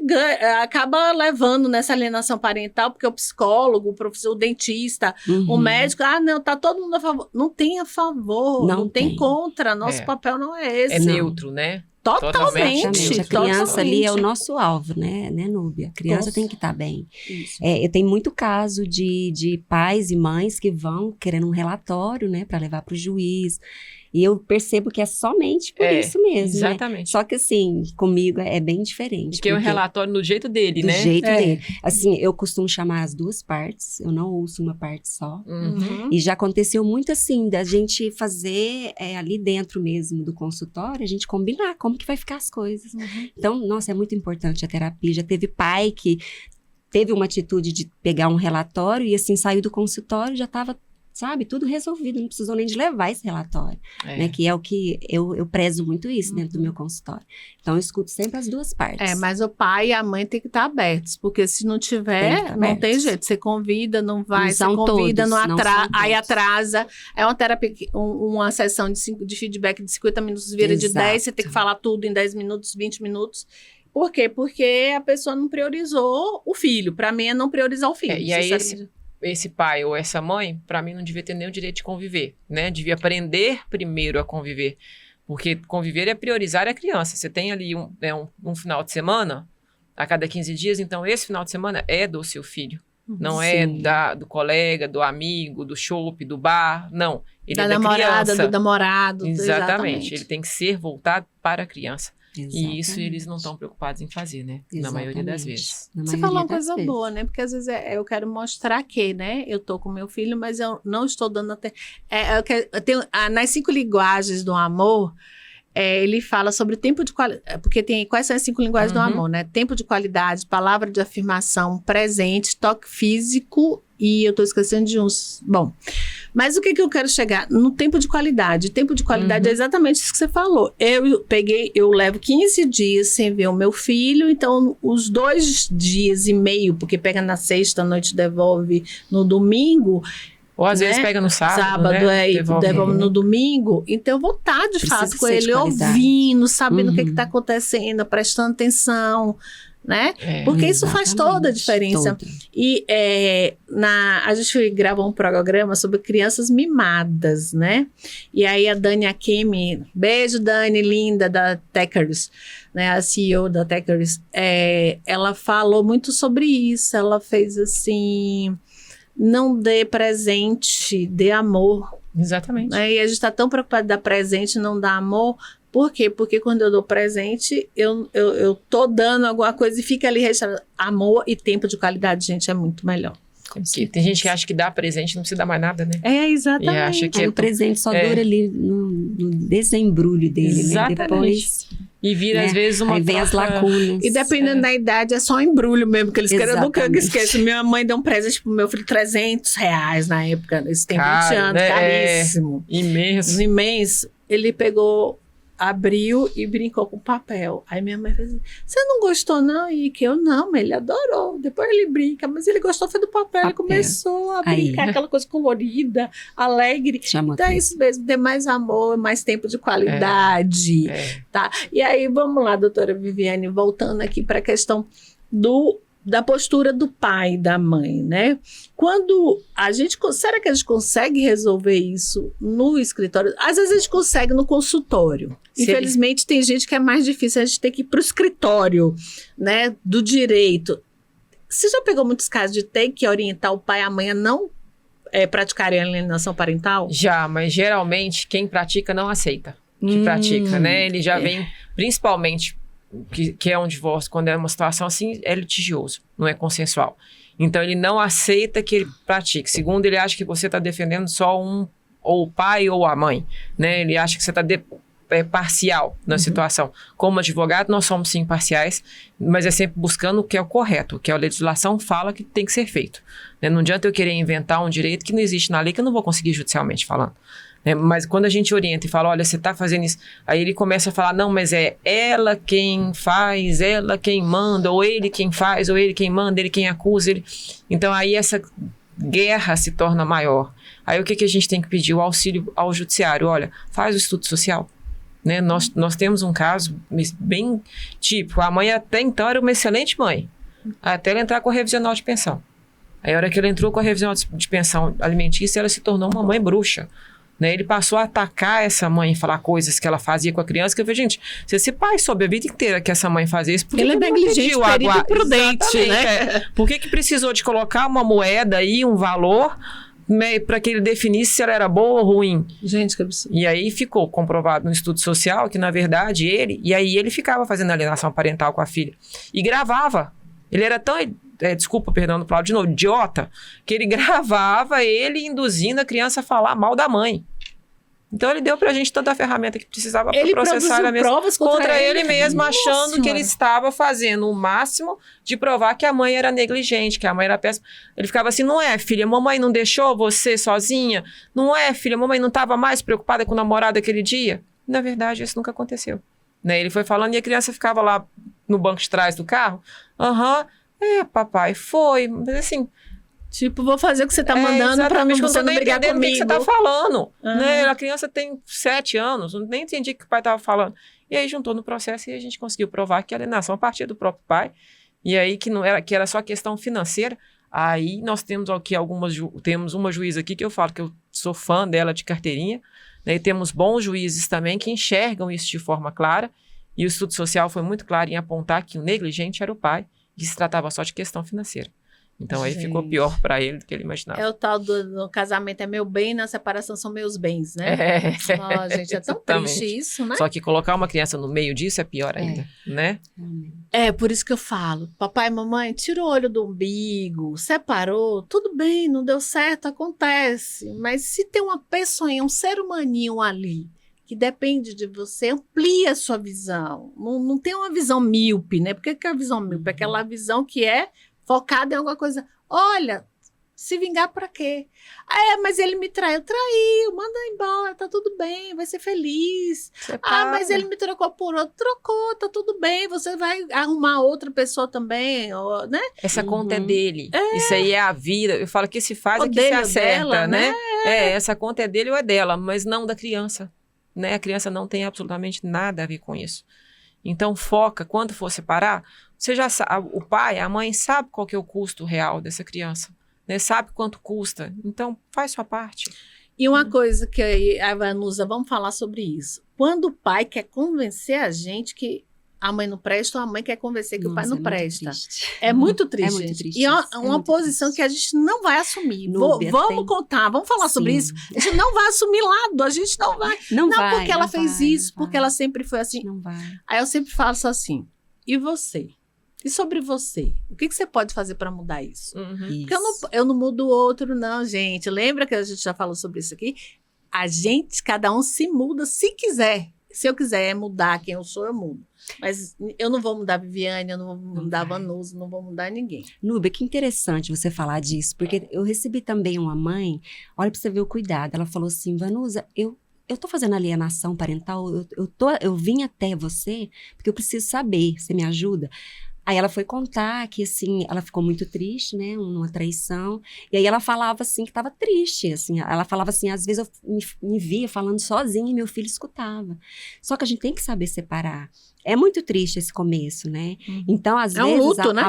Speaker 1: acaba levando nessa alienação parental, porque o psicólogo, o professor, o dentista, o médico, não, tá todo mundo a favor. Não tem a favor, não tem contra, nosso papel não é esse.
Speaker 3: É neutro, né?
Speaker 1: Totalmente.
Speaker 2: A criança ali é o nosso alvo, né, Núbia? A criança tem que estar bem. Eu tenho muito caso de pais e mães que vão querendo um relatório, né, para levar para o juiz. E eu percebo que é somente por isso mesmo,
Speaker 3: exatamente.
Speaker 2: Né? Só que assim, comigo é bem diferente.
Speaker 3: Porque é um relatório do jeito dele, né?
Speaker 2: Do jeito dele. Assim, eu costumo chamar as duas partes, eu não ouço uma parte só. E já aconteceu muito assim, da gente fazer ali dentro mesmo do consultório, a gente combinar como que vai ficar as coisas. Então, nossa, é muito importante a terapia. Já teve pai que teve uma atitude de pegar um relatório e assim, saiu do consultório, já estava, sabe, tudo resolvido, não precisou nem de levar esse relatório, né, que é o que eu prezo muito isso dentro do meu consultório. Então, eu escuto sempre as duas partes.
Speaker 1: Mas o pai e a mãe tem que estar abertos, porque se não tiver, não tem jeito. Você convida, não vai, você convida, não aí atrasa. É uma terapia, uma sessão de feedback de 50 minutos vira de 10, você tem que falar tudo em 10 minutos, 20 minutos. Por quê? Porque a pessoa não priorizou o filho. Para mim, é não priorizar o filho.
Speaker 3: E aí, esse pai ou essa mãe, para mim, não devia ter nem o direito de conviver, né? Devia aprender primeiro a conviver. Porque conviver é priorizar a criança. Você tem ali um final de semana, a cada 15 dias, então esse final de semana é do seu filho. Não é do colega, do amigo, do shopping, do bar, não. Ele é da
Speaker 1: namorada,
Speaker 3: criança.
Speaker 1: Do namorado.
Speaker 3: Exatamente. Ele tem que ser voltado para a criança.
Speaker 2: Exatamente.
Speaker 3: E isso eles não estão preocupados em fazer, né?
Speaker 2: Exatamente.
Speaker 3: Na maioria das vezes.
Speaker 1: Você falou uma coisa boa, né? Porque às vezes eu quero mostrar que, né? Eu tô com meu filho, mas eu não estou dando nas 5 linguagens do amor, ele fala sobre tempo de qualidade. Porque quais são as 5 linguagens do amor, né? Tempo de qualidade, palavra de afirmação, presente, toque físico e eu tô esquecendo de uns. Bom, mas o que eu quero chegar? No tempo de qualidade. Tempo de qualidade é exatamente isso que você falou. Eu levo 15 dias sem ver o meu filho, então os 2 dias e meio, porque pega na sexta, à noite devolve no domingo,
Speaker 3: Ou às
Speaker 1: né?
Speaker 3: vezes pega no sábado, né?
Speaker 1: E devolve no domingo. Então eu vou estar de fato com ele, ouvindo, sabendo o que está acontecendo, prestando atenção, né? Porque isso faz toda a diferença. E a gente gravou um programa sobre crianças mimadas, né? E aí a Dani Akemi, beijo Dani, linda, da Techers, né? A CEO da Techers, ela falou muito sobre isso. Ela fez assim: não dê presente, dê amor.
Speaker 3: Exatamente.
Speaker 1: E a gente está tão preocupado em dar presente e não dar amor. Por quê? Porque quando eu dou presente, eu tô dando alguma coisa e fica ali restando. Amor e tempo de qualidade, gente, é muito melhor.
Speaker 3: Tem gente que acha que dá presente não precisa dar mais nada, né?
Speaker 1: Exatamente.
Speaker 3: E acha que
Speaker 2: o presente só dura ali no desembrulho dele,
Speaker 3: exatamente,
Speaker 2: né? Depois...
Speaker 3: E vira, às vezes, uma...
Speaker 2: Aí vem as lacunas.
Speaker 1: E dependendo da idade, é só um embrulho mesmo, que eles querem. Eu nunca esqueço. Minha mãe deu um presente pro meu filho, R$300 na época. Isso tem 20 anos, né? Caríssimo.
Speaker 3: Imenso.
Speaker 1: Imenso. Ele pegou... abriu e brincou com papel. Aí minha mãe fez assim: você não gostou não? E que eu não, mas ele adorou. Depois ele brinca, mas ele gostou foi do papel. Ele começou a brincar, aquela coisa colorida, alegre. Então é isso mesmo, ter mais amor, mais tempo de qualidade. Tá? E aí, vamos lá, doutora Viviane, voltando aqui para a questão da postura do pai e da mãe, né? Quando será que a gente consegue resolver isso no escritório? Às vezes a gente consegue no consultório. Infelizmente tem gente que é mais difícil, a gente tem que ir para o escritório, né, do direito. Você já pegou muitos casos de ter que orientar o pai e a mãe a não praticarem a alienação parental?
Speaker 3: Já, mas geralmente quem pratica não aceita que pratica, né? Ele já vem, principalmente... Que é um divórcio, quando é uma situação assim, é litigioso, não é consensual. Então, ele não aceita que ele pratique. Segundo, ele acha que você está defendendo só ou o pai ou a mãe, né? Ele acha que você está parcial na situação. Como advogado, nós somos sim parciais, mas é sempre buscando o que é o correto, o que a legislação fala que tem que ser feito. Né? Não adianta eu querer inventar um direito que não existe na lei, que eu não vou conseguir judicialmente falando. Mas quando a gente orienta e fala, olha, você está fazendo isso, aí ele começa a falar, não, mas é ela quem faz, ela quem manda, ou ele quem faz, ou ele quem manda, ele quem acusa. Então aí essa guerra se torna maior. Aí o que a gente tem que pedir? O auxílio ao judiciário. Olha, faz o estudo social. Né? Nós temos um caso bem típico. A mãe até então era uma excelente mãe, até ela entrar com a revisional de pensão. Aí a hora que ela entrou com a revisional de pensão alimentícia, ela se tornou uma mãe bruxa. Né? Ele passou a atacar essa mãe, falar coisas que ela fazia com a criança, que eu falei, gente, se esse pai soube a vida inteira que essa mãe fazia isso, por que
Speaker 1: ele é negligente, perito e prudente, né?
Speaker 3: Por que precisou de colocar uma moeda aí, um valor, né, para que ele definisse se ela era boa ou ruim? Gente, que absurdo. E aí ficou comprovado no estudo social que, na verdade, ele ficava fazendo alienação parental com a filha. E gravava. Ele era tão... desculpa, perdão do Cláudio de novo, idiota, que ele gravava ele induzindo a criança a falar mal da mãe. Então ele deu pra gente toda a ferramenta que precisava para processar a provas contra ele mesmo, achando que ele estava fazendo o máximo de provar que a mãe era negligente, que a mãe era péssima. Ele ficava assim, não é, filha, mamãe não deixou você sozinha? Não é, filha, mamãe não estava mais preocupada com o namorado aquele dia? Na verdade, isso nunca aconteceu. Né? Ele foi falando e a criança ficava lá no banco de trás do carro. Papai, foi. Mas assim...
Speaker 1: Tipo, vou fazer o que você tá mandando pra você não brigar comigo.
Speaker 3: O que você tá falando. Né? A criança tem 7 anos, nem entendi o que o pai tava falando. E aí juntou no processo e a gente conseguiu provar que a alienação partia do próprio pai. E aí que era só questão financeira. Aí nós temos aqui temos uma juíza aqui que eu falo que eu sou fã dela de carteirinha. Né? E temos bons juízes também que enxergam isso de forma clara. E o estudo social foi muito claro em apontar que o negligente era o pai e se tratava só de questão financeira. Então, aí ficou pior para ele do que ele imaginava.
Speaker 1: É o tal do casamento é meu bem, na separação são meus bens, né? Gente, é tão triste isso, né?
Speaker 3: Só que colocar uma criança no meio disso é pior ainda, né?
Speaker 1: Por isso que eu falo, papai e mamãe, tira o olho do umbigo, separou, tudo bem, não deu certo, acontece. Mas se tem uma pessoinha, um ser humaninho ali, que depende de você, amplia a sua visão. Não tem uma visão míope, né? Por que é a visão míope? É aquela visão que é focada em alguma coisa. Olha, Se vingar pra quê? Mas ele me traiu, manda embora, tá tudo bem, vai ser feliz. Mas ele me trocou por outro, trocou, tá tudo bem, você vai arrumar outra pessoa também, né?
Speaker 3: Essa conta é dele, isso aí é a vida. Eu falo que se faz é que se acerta,
Speaker 1: dela,
Speaker 3: né? Essa conta é dele ou é dela, mas não da criança, né? A criança não tem absolutamente nada a ver com isso. Então foca, quando for separar, você já sabe, o pai, a mãe sabe qual que é o custo real dessa criança. Né, sabe quanto custa, então faz sua parte.
Speaker 1: E uma coisa que a Vanusa, vamos falar sobre isso. Quando o pai quer convencer a gente que a mãe não presta, ou a mãe quer convencer que o pai não presta. É muito triste.
Speaker 2: É muito triste.
Speaker 1: E é uma posição que a gente não vai assumir. Vamos contar, vamos falar sobre isso. A gente não vai assumir lado, a gente não vai. Não porque ela fez isso, porque ela sempre foi assim.
Speaker 2: Não vai.
Speaker 1: Aí eu sempre falo assim, e você? E sobre você? O que você pode fazer para mudar isso? Porque eu não mudo o outro, não, gente. Lembra que a gente já falou sobre isso aqui? Cada um se muda se quiser. Se eu quiser mudar quem eu sou, eu mudo. Mas eu não vou mudar a Viviane, eu não vou mudar a Vanusa, não vou mudar ninguém.
Speaker 2: Núbia, que interessante você falar disso, porque eu recebi também uma mãe, olha para você ver o cuidado, ela falou assim, Vanusa, eu tô fazendo alienação parental, eu vim até você, porque eu preciso saber, você me ajuda? Aí ela foi contar que, assim, ela ficou muito triste, né, numa traição, e aí ela falava, assim, que estava triste, assim, ela falava assim, às vezes eu me via falando sozinha e meu filho escutava. Só que a gente tem que saber separar. É muito triste esse começo, né? Então, às vezes...
Speaker 1: É um luto, né?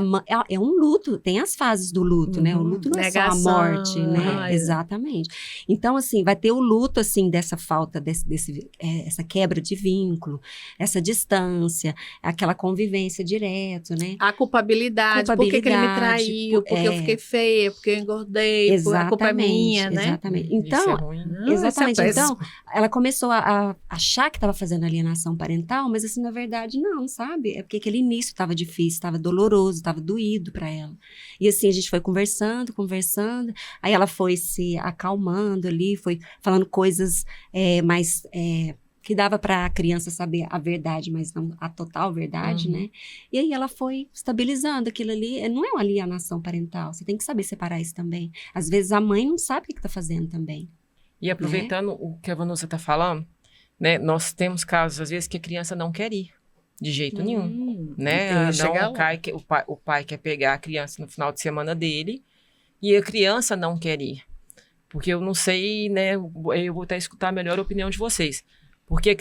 Speaker 2: É um luto, tem as fases do luto, né? O luto não é só a morte, né? Exatamente. Então, assim, vai ter o luto, assim, dessa falta, essa quebra de vínculo, essa distância, aquela convivência direto, né?
Speaker 1: A culpabilidade, por que ele me traiu, porque eu fiquei feia, porque eu engordei, a culpa é minha, né?
Speaker 2: Exatamente. Então,
Speaker 3: isso é ruim.
Speaker 2: Exatamente. Então, ela começou a achar que estava fazendo alienação parental, mas, assim, na verdade, não, sabe? É porque aquele início estava difícil, estava doloroso, estava doído para ela. E assim, a gente foi conversando, aí ela foi se acalmando ali, foi falando coisas mais... que dava para a criança saber a verdade, mas não a total verdade, né? E aí ela foi estabilizando aquilo ali. Não é uma alienação parental, você tem que saber separar isso também. Às vezes a mãe não sabe o que está fazendo também.
Speaker 3: E aproveitando o que a Vanusa está falando, né? Nós temos casos, às vezes, que a criança não quer ir. De jeito nenhum, né? O pai quer pegar a criança no final de semana dele e a criança não quer ir. Porque eu não sei, né? Eu vou até escutar melhor a opinião de vocês. Porque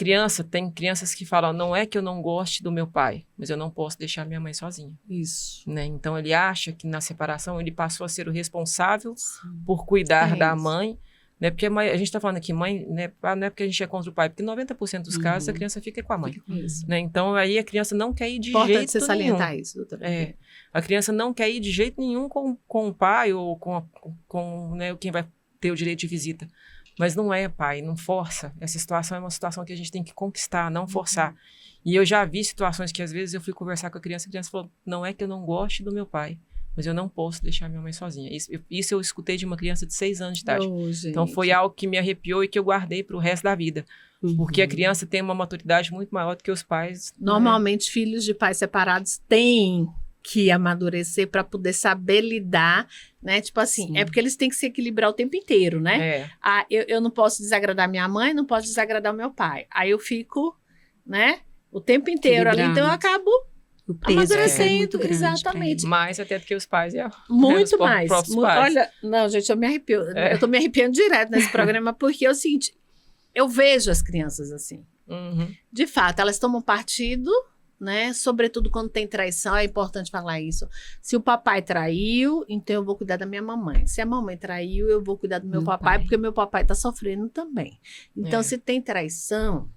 Speaker 3: tem crianças que falam, não é que eu não goste do meu pai, mas eu não posso deixar minha mãe sozinha.
Speaker 1: Isso.
Speaker 3: Né? Então ele acha que na separação ele passou a ser o responsável por cuidar da mãe. Né? Porque a gente está falando aqui, mãe, né? Não é porque a gente é contra o pai, porque 90% dos casos a criança fica com a mãe. Né? Então aí a criança não quer ir de jeito nenhum. Importante você
Speaker 1: salientar isso, doutora.
Speaker 3: A criança não quer ir de jeito nenhum com o pai ou com né, quem vai ter o direito de visita. Mas não é, pai, não força. Essa situação é uma situação que a gente tem que conquistar, não forçar. E eu já vi situações que às vezes eu fui conversar com a criança falou, não é que eu não goste do meu pai, mas eu não posso deixar minha mãe sozinha. Isso eu escutei de uma criança de 6 anos de idade. Então foi algo que me arrepiou e que eu guardei para o resto da vida. Porque a criança tem uma maturidade muito maior do que os pais.
Speaker 1: Normalmente, filhos de pais separados têm que amadurecer para poder saber lidar, né? Tipo assim, é porque eles têm que se equilibrar o tempo inteiro, né? Eu não posso desagradar minha mãe, não posso desagradar o meu pai. Aí eu fico, né? O tempo inteiro ali, então eu acabo
Speaker 2: o peso
Speaker 1: amadurecendo,
Speaker 2: é muito grande,
Speaker 1: exatamente.
Speaker 3: Mais até do que os pais.
Speaker 1: Muito mais.
Speaker 3: Pais.
Speaker 1: Olha, não, gente, eu me arrepio. Eu tô me arrepiando direto nesse programa, porque é o seguinte, eu vejo as crianças assim. De fato, elas tomam partido, né? Sobretudo quando tem traição, é importante falar isso. Se o papai traiu, então eu vou cuidar da minha mamãe. Se a mamãe traiu, eu vou cuidar do meu papai, porque meu papai tá sofrendo também. Então, se tem traição,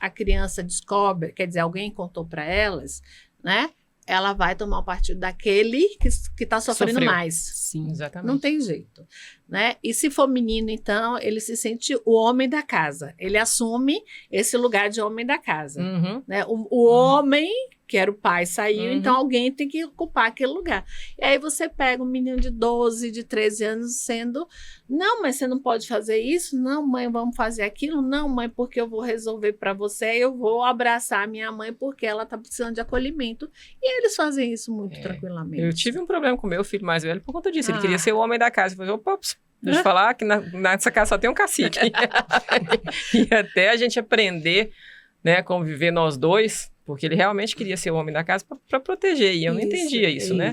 Speaker 1: a criança descobre, quer dizer, alguém contou para elas, né? Ela vai tomar o partido daquele que tá sofrendo mais.
Speaker 3: Sim, exatamente.
Speaker 1: Não tem jeito, né? E se for menino, então, ele se sente o homem da casa. Ele assume esse lugar de homem da casa, né? O homem que era o pai, saiu, então alguém tem que ocupar aquele lugar. E aí você pega um menino de 12, de 13 anos sendo, não, mas você não pode fazer isso? Não, mãe, vamos fazer aquilo? Não, mãe, porque eu vou resolver para você, eu vou abraçar a minha mãe porque ela tá precisando de acolhimento. E eles fazem isso muito tranquilamente.
Speaker 3: Eu tive um problema com o meu filho mais velho por conta disso. Ele queria ser o homem da casa. Eu falei, opa, deixa eu falar que nessa casa só tem um cacique. E até a gente aprender, né, conviver nós dois, porque ele realmente queria ser o homem da casa para proteger, e eu não entendia isso, né?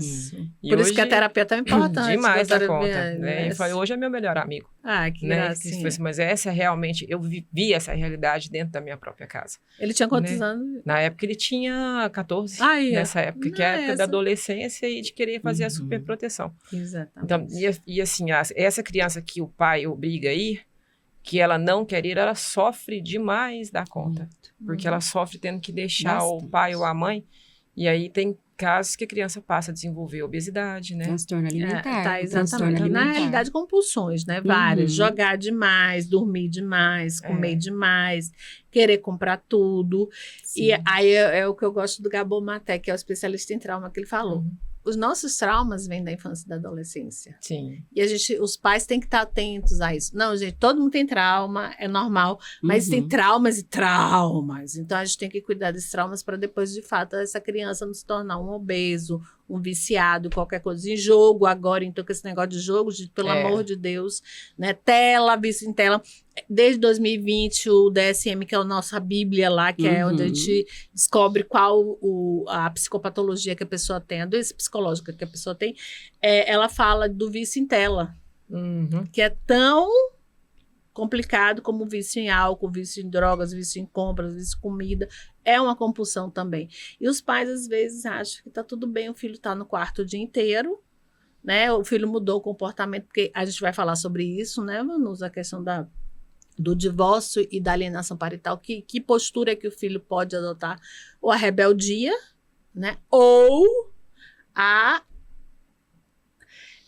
Speaker 1: E por isso que a terapia é tão importante.
Speaker 3: Demais da conta, né? E falei, hoje é meu melhor amigo.
Speaker 1: Que
Speaker 3: né?
Speaker 1: gracinha.
Speaker 3: Mas essa realmente, eu vivi essa realidade dentro da minha própria casa.
Speaker 1: Ele tinha quantos anos?
Speaker 3: Na época ele tinha 14, nessa época, que é a época da adolescência e de querer fazer a superproteção.
Speaker 1: Exatamente.
Speaker 3: Então, e assim, essa criança que o pai obriga a ir, que ela não quer ir, ela sofre demais da conta. Porque ela sofre tendo que deixar o pai ou a mãe. E aí tem casos que a criança passa a desenvolver obesidade, né?
Speaker 2: Transtorno alimentar.
Speaker 1: Exatamente. Na realidade, compulsões, né? Várias. Jogar demais, dormir demais, comer demais, querer comprar tudo. Sim. E aí é o que eu gosto do Gabor Maté, que é o especialista em trauma, que ele falou. Os nossos traumas vêm da infância e da adolescência.
Speaker 3: Sim.
Speaker 1: E os pais têm que estar atentos a isso. Não, gente, todo mundo tem trauma, é normal, mas tem traumas e traumas. Então, a gente tem que cuidar desses traumas para depois, de fato, essa criança não se tornar um obeso, um viciado, qualquer coisa. Em jogo agora, então, com esse negócio de jogo, pelo amor de Deus, né? Tela, vício em tela. Desde 2020, o DSM, que é a nossa bíblia lá, que é onde a gente descobre qual a psicopatologia que a pessoa tem, a doença psicológica que a pessoa tem, ela fala do vício em tela, que é tão complicado como vício em álcool, vício em drogas, vício em compras, vício em comida. É uma compulsão também. E os pais, às vezes, acham que tá tudo bem, o filho tá no quarto o dia inteiro, né? O filho mudou o comportamento, porque a gente vai falar sobre isso, né, Manus? A questão do divórcio e da alienação parental, que postura que o filho pode adotar, ou a rebeldia, né? Ou a...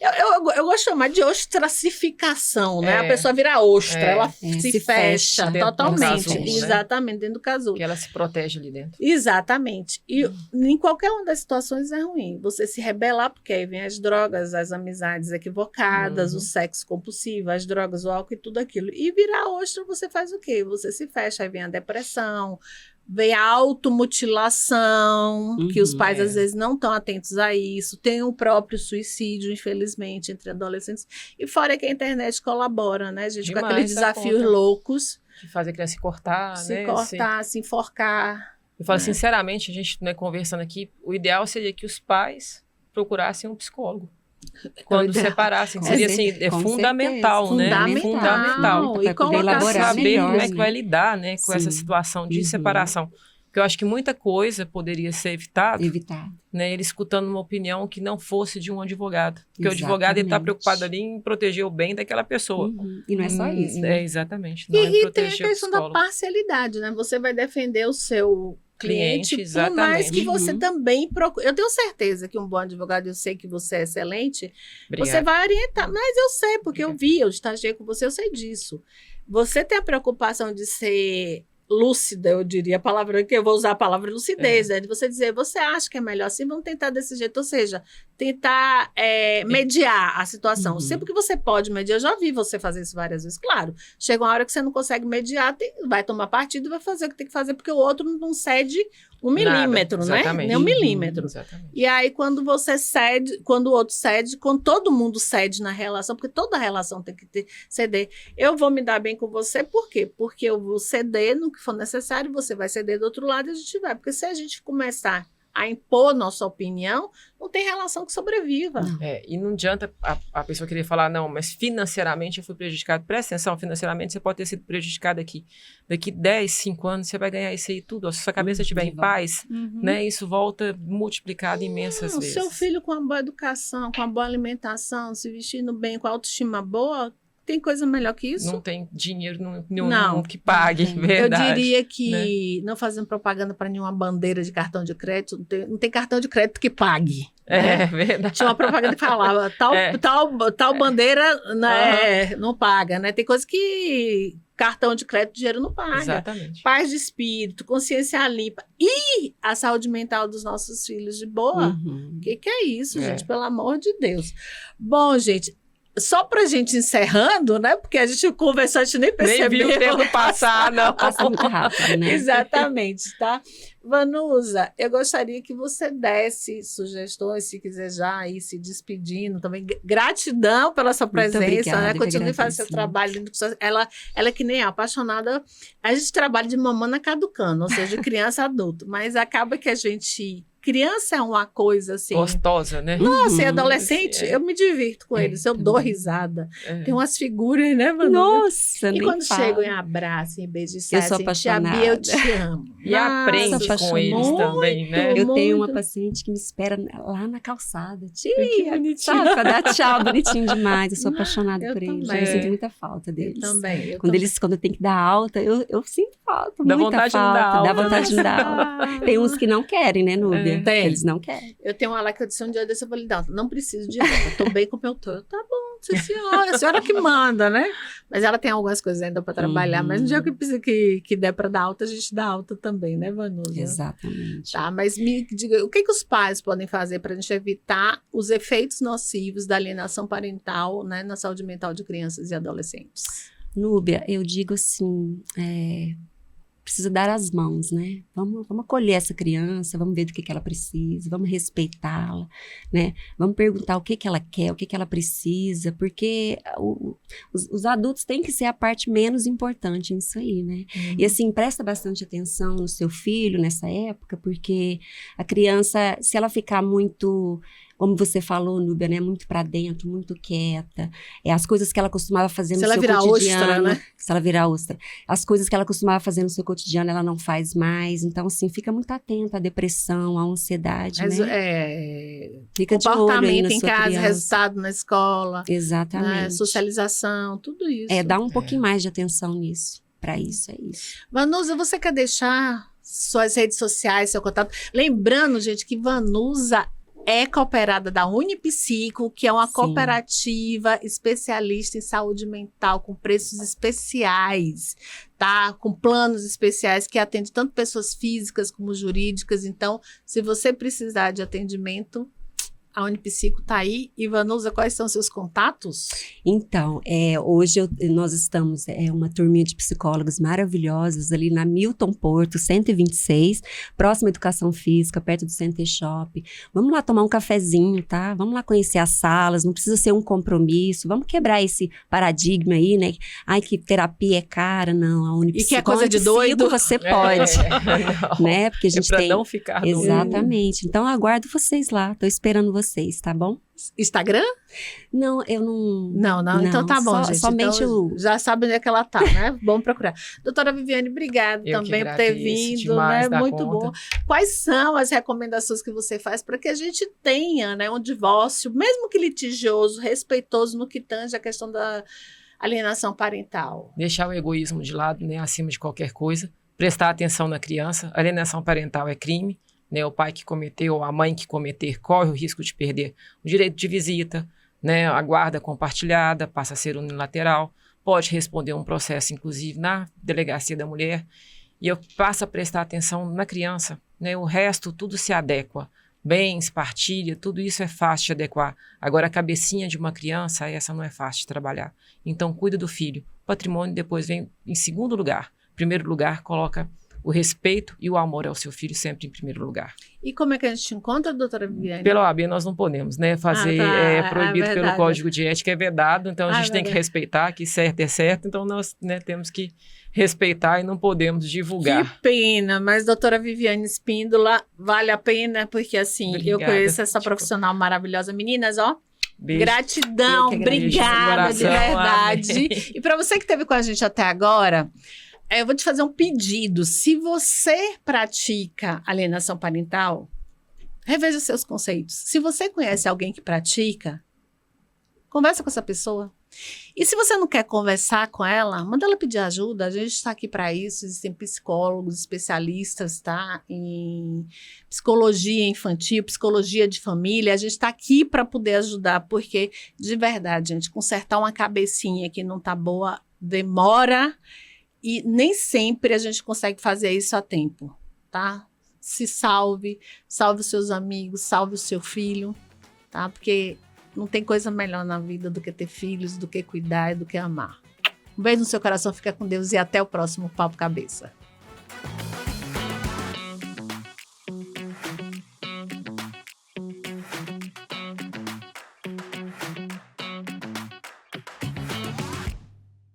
Speaker 1: Eu gosto de chamar de ostracificação, né? A pessoa vira ostra, ela se fecha totalmente.
Speaker 3: Casulo,
Speaker 1: exatamente, dentro do casulo.
Speaker 3: Que ela se protege ali dentro.
Speaker 1: Exatamente. E em qualquer uma das situações é ruim. Você se rebelar, porque aí vem as drogas, as amizades equivocadas, o sexo compulsivo, as drogas, o álcool e tudo aquilo. E virar ostra, você faz o quê? Você se fecha, aí vem a depressão, vem a automutilação, que os pais às vezes não estão atentos a isso, tem o próprio suicídio, infelizmente, entre adolescentes, e fora que a internet colabora, né, gente, com aqueles desafios loucos.
Speaker 3: De fazer a criança se cortar, né?
Speaker 1: Se enforcar.
Speaker 3: Eu falo, sinceramente, a gente, né, conversando aqui, o ideal seria que os pais procurassem um psicólogo. Quando separassem, seria assim, fundamental, né? Fundamental.
Speaker 1: E
Speaker 3: para
Speaker 1: elaborar
Speaker 3: saber como é que vai lidar, né, com essa situação de separação. Porque eu acho que muita coisa poderia ser evitada, né, ele escutando uma opinião que não fosse de um advogado. Porque o advogado está preocupado ali em proteger o bem daquela pessoa.
Speaker 2: E não é só isso. Né?
Speaker 3: Exatamente.
Speaker 1: Não e tem a questão da parcialidade, né? Você vai defender o seu cliente, por mais que você também procure. Eu tenho certeza que um bom advogado, eu sei que você é excelente, você vai orientar. Mas eu sei, porque eu estagiei com você, eu sei disso. Você tem a preocupação de ser lúcida, eu diria a palavra, que eu vou usar a palavra lucidez, né? De você dizer, você acha que é melhor assim, vamos tentar desse jeito, ou seja, tentar mediar a situação. Sempre que você pode mediar, eu já vi você fazer isso várias vezes, claro, chega uma hora que você não consegue mediar, vai tomar partido e vai fazer o que tem que fazer, porque o outro não cede um milímetro, né? Nem um milímetro. E aí, quando você cede, quando o outro cede, quando todo mundo cede na relação, porque toda relação tem que ceder, eu vou me dar bem com você, por quê? Porque eu vou ceder no que for necessário, você vai ceder do outro lado e a gente vai. Porque se a gente começar a impor nossa opinião, não tem relação que sobreviva.
Speaker 3: E não adianta a pessoa querer falar, não, mas financeiramente eu fui prejudicado. Presta atenção, financeiramente você pode ter sido prejudicado aqui. Daqui 10, 5 anos você vai ganhar isso aí tudo. Se sua cabeça estiver em paz, né, isso volta multiplicado imensas vezes.
Speaker 1: O seu filho com uma boa educação, com uma boa alimentação, se vestindo bem, com a autoestima boa, tem coisa melhor que isso?
Speaker 3: Não tem dinheiro nenhum que pague, verdade.
Speaker 1: Eu diria que, não fazendo propaganda para nenhuma bandeira de cartão de crédito, não tem cartão de crédito que pague. Né?
Speaker 3: Verdade.
Speaker 1: Tinha uma propaganda que falava, tal bandeira não paga, né? Tem coisa que cartão de crédito, dinheiro não paga.
Speaker 3: Exatamente.
Speaker 1: Paz de espírito, consciência limpa e a saúde mental dos nossos filhos de boa.
Speaker 2: Uhum.
Speaker 1: O que é isso, gente? Pelo amor de Deus. Bom, gente, só pra gente encerrando, né? Porque a gente conversou, a gente nem percebeu.
Speaker 3: Nem viu o tempo passar, não.
Speaker 2: Passa muito rápido, né?
Speaker 1: Exatamente, tá? Vanusa, eu gostaria que você desse sugestões, se quiser já ir se despedindo também. Gratidão pela sua presença,
Speaker 2: obrigada,
Speaker 1: né?
Speaker 2: eu
Speaker 1: Continue
Speaker 2: que
Speaker 1: fazendo seu
Speaker 2: agradeço.
Speaker 1: trabalho. Ela é que nem apaixonada. A gente trabalha de mamana caducando, ou seja, de criança a adulto. Mas acaba que a gente... Criança é uma coisa assim...
Speaker 3: Gostosa, né?
Speaker 1: Nossa, e
Speaker 2: Uhum.
Speaker 1: adolescente, eu me divirto com eles, eu dou risada. Tem umas figuras, né, Vanusa?
Speaker 2: Nossa,
Speaker 1: E
Speaker 2: nem
Speaker 1: quando
Speaker 2: fala.
Speaker 1: chegam em abraço, em beijo de
Speaker 2: Eu sou
Speaker 1: assim, Tia Bia, eu te amo.
Speaker 3: E
Speaker 1: Nossa,
Speaker 3: aprende
Speaker 2: Nossa,
Speaker 3: com eles
Speaker 1: muito.
Speaker 3: também, né?
Speaker 2: Eu tenho uma
Speaker 1: muito.
Speaker 2: paciente que me espera lá na calçada.
Speaker 3: Que
Speaker 2: Tia,
Speaker 3: bonitinho.
Speaker 2: sabe? Pra dar tchau, bonitinho demais. Eu sou
Speaker 1: Não,
Speaker 2: apaixonada
Speaker 1: eu
Speaker 2: por eles.
Speaker 1: também.
Speaker 2: Eu sinto muita falta
Speaker 1: Eu
Speaker 2: deles.
Speaker 1: também.
Speaker 2: Quando eu tenho que dar alta, eu sinto falta,
Speaker 3: Dá
Speaker 2: muita
Speaker 3: vontade de não
Speaker 2: falta.
Speaker 3: dar
Speaker 2: Dá
Speaker 3: alta,
Speaker 2: vontade de não dar alta. Tem uns que não querem, né, Núbia?
Speaker 1: Tem.
Speaker 2: Eles não querem.
Speaker 1: Eu tenho uma lá que eu disse um dia desse, eu falei, não preciso de alta, tô bem com o meu tô. Tá bom, a senhora que manda, né? Mas ela tem algumas coisas ainda para trabalhar, mas no dia que precisa que der para dar alta, a gente dá alta também, né, Vanusa?
Speaker 2: Exatamente.
Speaker 1: Tá, mas me diga, o que os pais podem fazer para a gente evitar os efeitos nocivos da alienação parental, né, na saúde mental de crianças e adolescentes?
Speaker 2: Núbia, eu digo assim, precisa dar as mãos, né? Vamos acolher essa criança, vamos ver do que ela precisa, vamos respeitá-la, né? Vamos perguntar o que ela quer, o que ela precisa, porque os adultos têm que ser a parte menos importante nisso aí, né? E assim, presta bastante atenção no seu filho nessa época, porque a criança, se ela ficar muito... Como você falou, Núbia, né? Muito pra dentro, muito quieta. As coisas que ela costumava fazer no seu cotidiano. Se ela virar ostra, né? Se ela virar ostra. As coisas que ela costumava fazer no seu cotidiano, ela não faz mais. Então, assim, fica muito atenta à depressão, à ansiedade,
Speaker 1: Mas,
Speaker 2: né? Fica de olho aí
Speaker 1: comportamento
Speaker 2: na
Speaker 1: em
Speaker 2: sua
Speaker 1: casa,
Speaker 2: criança.
Speaker 1: resultado na escola.
Speaker 2: Exatamente.
Speaker 1: Né? Socialização, tudo isso.
Speaker 2: Dá um pouquinho mais de atenção nisso. Pra isso, é isso.
Speaker 1: Vanusa, você quer deixar suas redes sociais, seu contato? Lembrando, gente, que Vanusa é cooperada da Unipsico, que é uma
Speaker 2: Sim.
Speaker 1: cooperativa especialista em saúde mental, com preços especiais, tá? Com planos especiais que atende tanto pessoas físicas como jurídicas. Então, se você precisar de atendimento, a Unipsico está aí. E, Vanusa, quais são seus contatos?
Speaker 2: Então, hoje nós estamos, uma turminha de psicólogos maravilhosos ali na Milton Porto, 126, próxima à Educação Física, perto do Center Shop. Vamos lá tomar um cafezinho, tá? Vamos lá conhecer as salas, não precisa ser um compromisso, vamos quebrar esse paradigma aí, né? Ai, que terapia é cara, não, a Unipsico.
Speaker 1: E que é coisa de doido.
Speaker 2: Você pode,
Speaker 3: Não.
Speaker 2: né? Porque a gente
Speaker 3: pra
Speaker 2: tem...
Speaker 3: não ficar doido.
Speaker 2: Exatamente. Então, aguardo vocês lá, tô esperando vocês, tá bom?
Speaker 1: Instagram?
Speaker 2: Não, eu não...
Speaker 1: Não. Então tá bom, gente.
Speaker 2: Somente
Speaker 1: então, já sabe onde é que ela tá, né? Vamos procurar. Doutora Viviane, obrigada
Speaker 3: Eu
Speaker 1: também
Speaker 3: que
Speaker 1: por ter
Speaker 3: agradeço
Speaker 1: vindo,
Speaker 3: demais
Speaker 1: né?
Speaker 3: da
Speaker 1: Muito
Speaker 3: conta.
Speaker 1: bom. Quais são as recomendações que você faz para que a gente tenha, né, um divórcio, mesmo que litigioso, respeitoso no que tange a questão da alienação parental?
Speaker 3: Deixar o egoísmo de lado, né, acima de qualquer coisa. Prestar atenção na criança. Alienação parental é crime. Né, o pai que cometeu ou a mãe que cometer corre o risco de perder o direito de visita, né, a guarda compartilhada passa a ser unilateral, pode responder um processo, inclusive, na delegacia da mulher, e eu passo a prestar atenção na criança, né, o resto tudo se adequa, bens, partilha, tudo isso é fácil de adequar. Agora, a cabecinha de uma criança, essa não é fácil de trabalhar. Então, cuida do filho. O patrimônio depois vem em segundo lugar. Em primeiro lugar, coloca o respeito e o amor ao seu filho sempre em primeiro lugar.
Speaker 1: E como é que a gente encontra, doutora Viviane?
Speaker 3: Pela OAB nós não podemos, né, fazer, proibido pelo
Speaker 1: verdade.
Speaker 3: Código de Ética, é vedado, então a gente tem que
Speaker 1: verdade.
Speaker 3: respeitar que certo é certo, então nós, né, temos que respeitar e não podemos divulgar.
Speaker 1: Que pena, mas doutora Viviane Espíndola, vale a pena, porque assim, eu
Speaker 3: Obrigada.
Speaker 1: conheço essa profissional maravilhosa. Meninas, ó,
Speaker 3: Beijo.
Speaker 1: gratidão,
Speaker 2: Eu que agradeço.
Speaker 1: obrigada de
Speaker 3: Coração,
Speaker 1: verdade.
Speaker 3: amém.
Speaker 1: E para você que esteve com a gente até agora, eu vou te fazer um pedido. Se você pratica alienação parental, reveja seus conceitos. Se você conhece alguém que pratica, conversa com essa pessoa. E se você não quer conversar com ela, manda ela pedir ajuda. A gente está aqui para isso. Existem psicólogos, especialistas, tá? Em psicologia infantil, psicologia de família. A gente está aqui para poder ajudar, porque, de verdade, gente, consertar uma cabecinha que não tá boa demora e nem sempre a gente consegue fazer isso a tempo, tá? Se salve os seus amigos, salve o seu filho, tá? Porque não tem coisa melhor na vida do que ter filhos, do que cuidar e do que amar. Um beijo no seu coração, fica com Deus e até o próximo Papo Cabeça.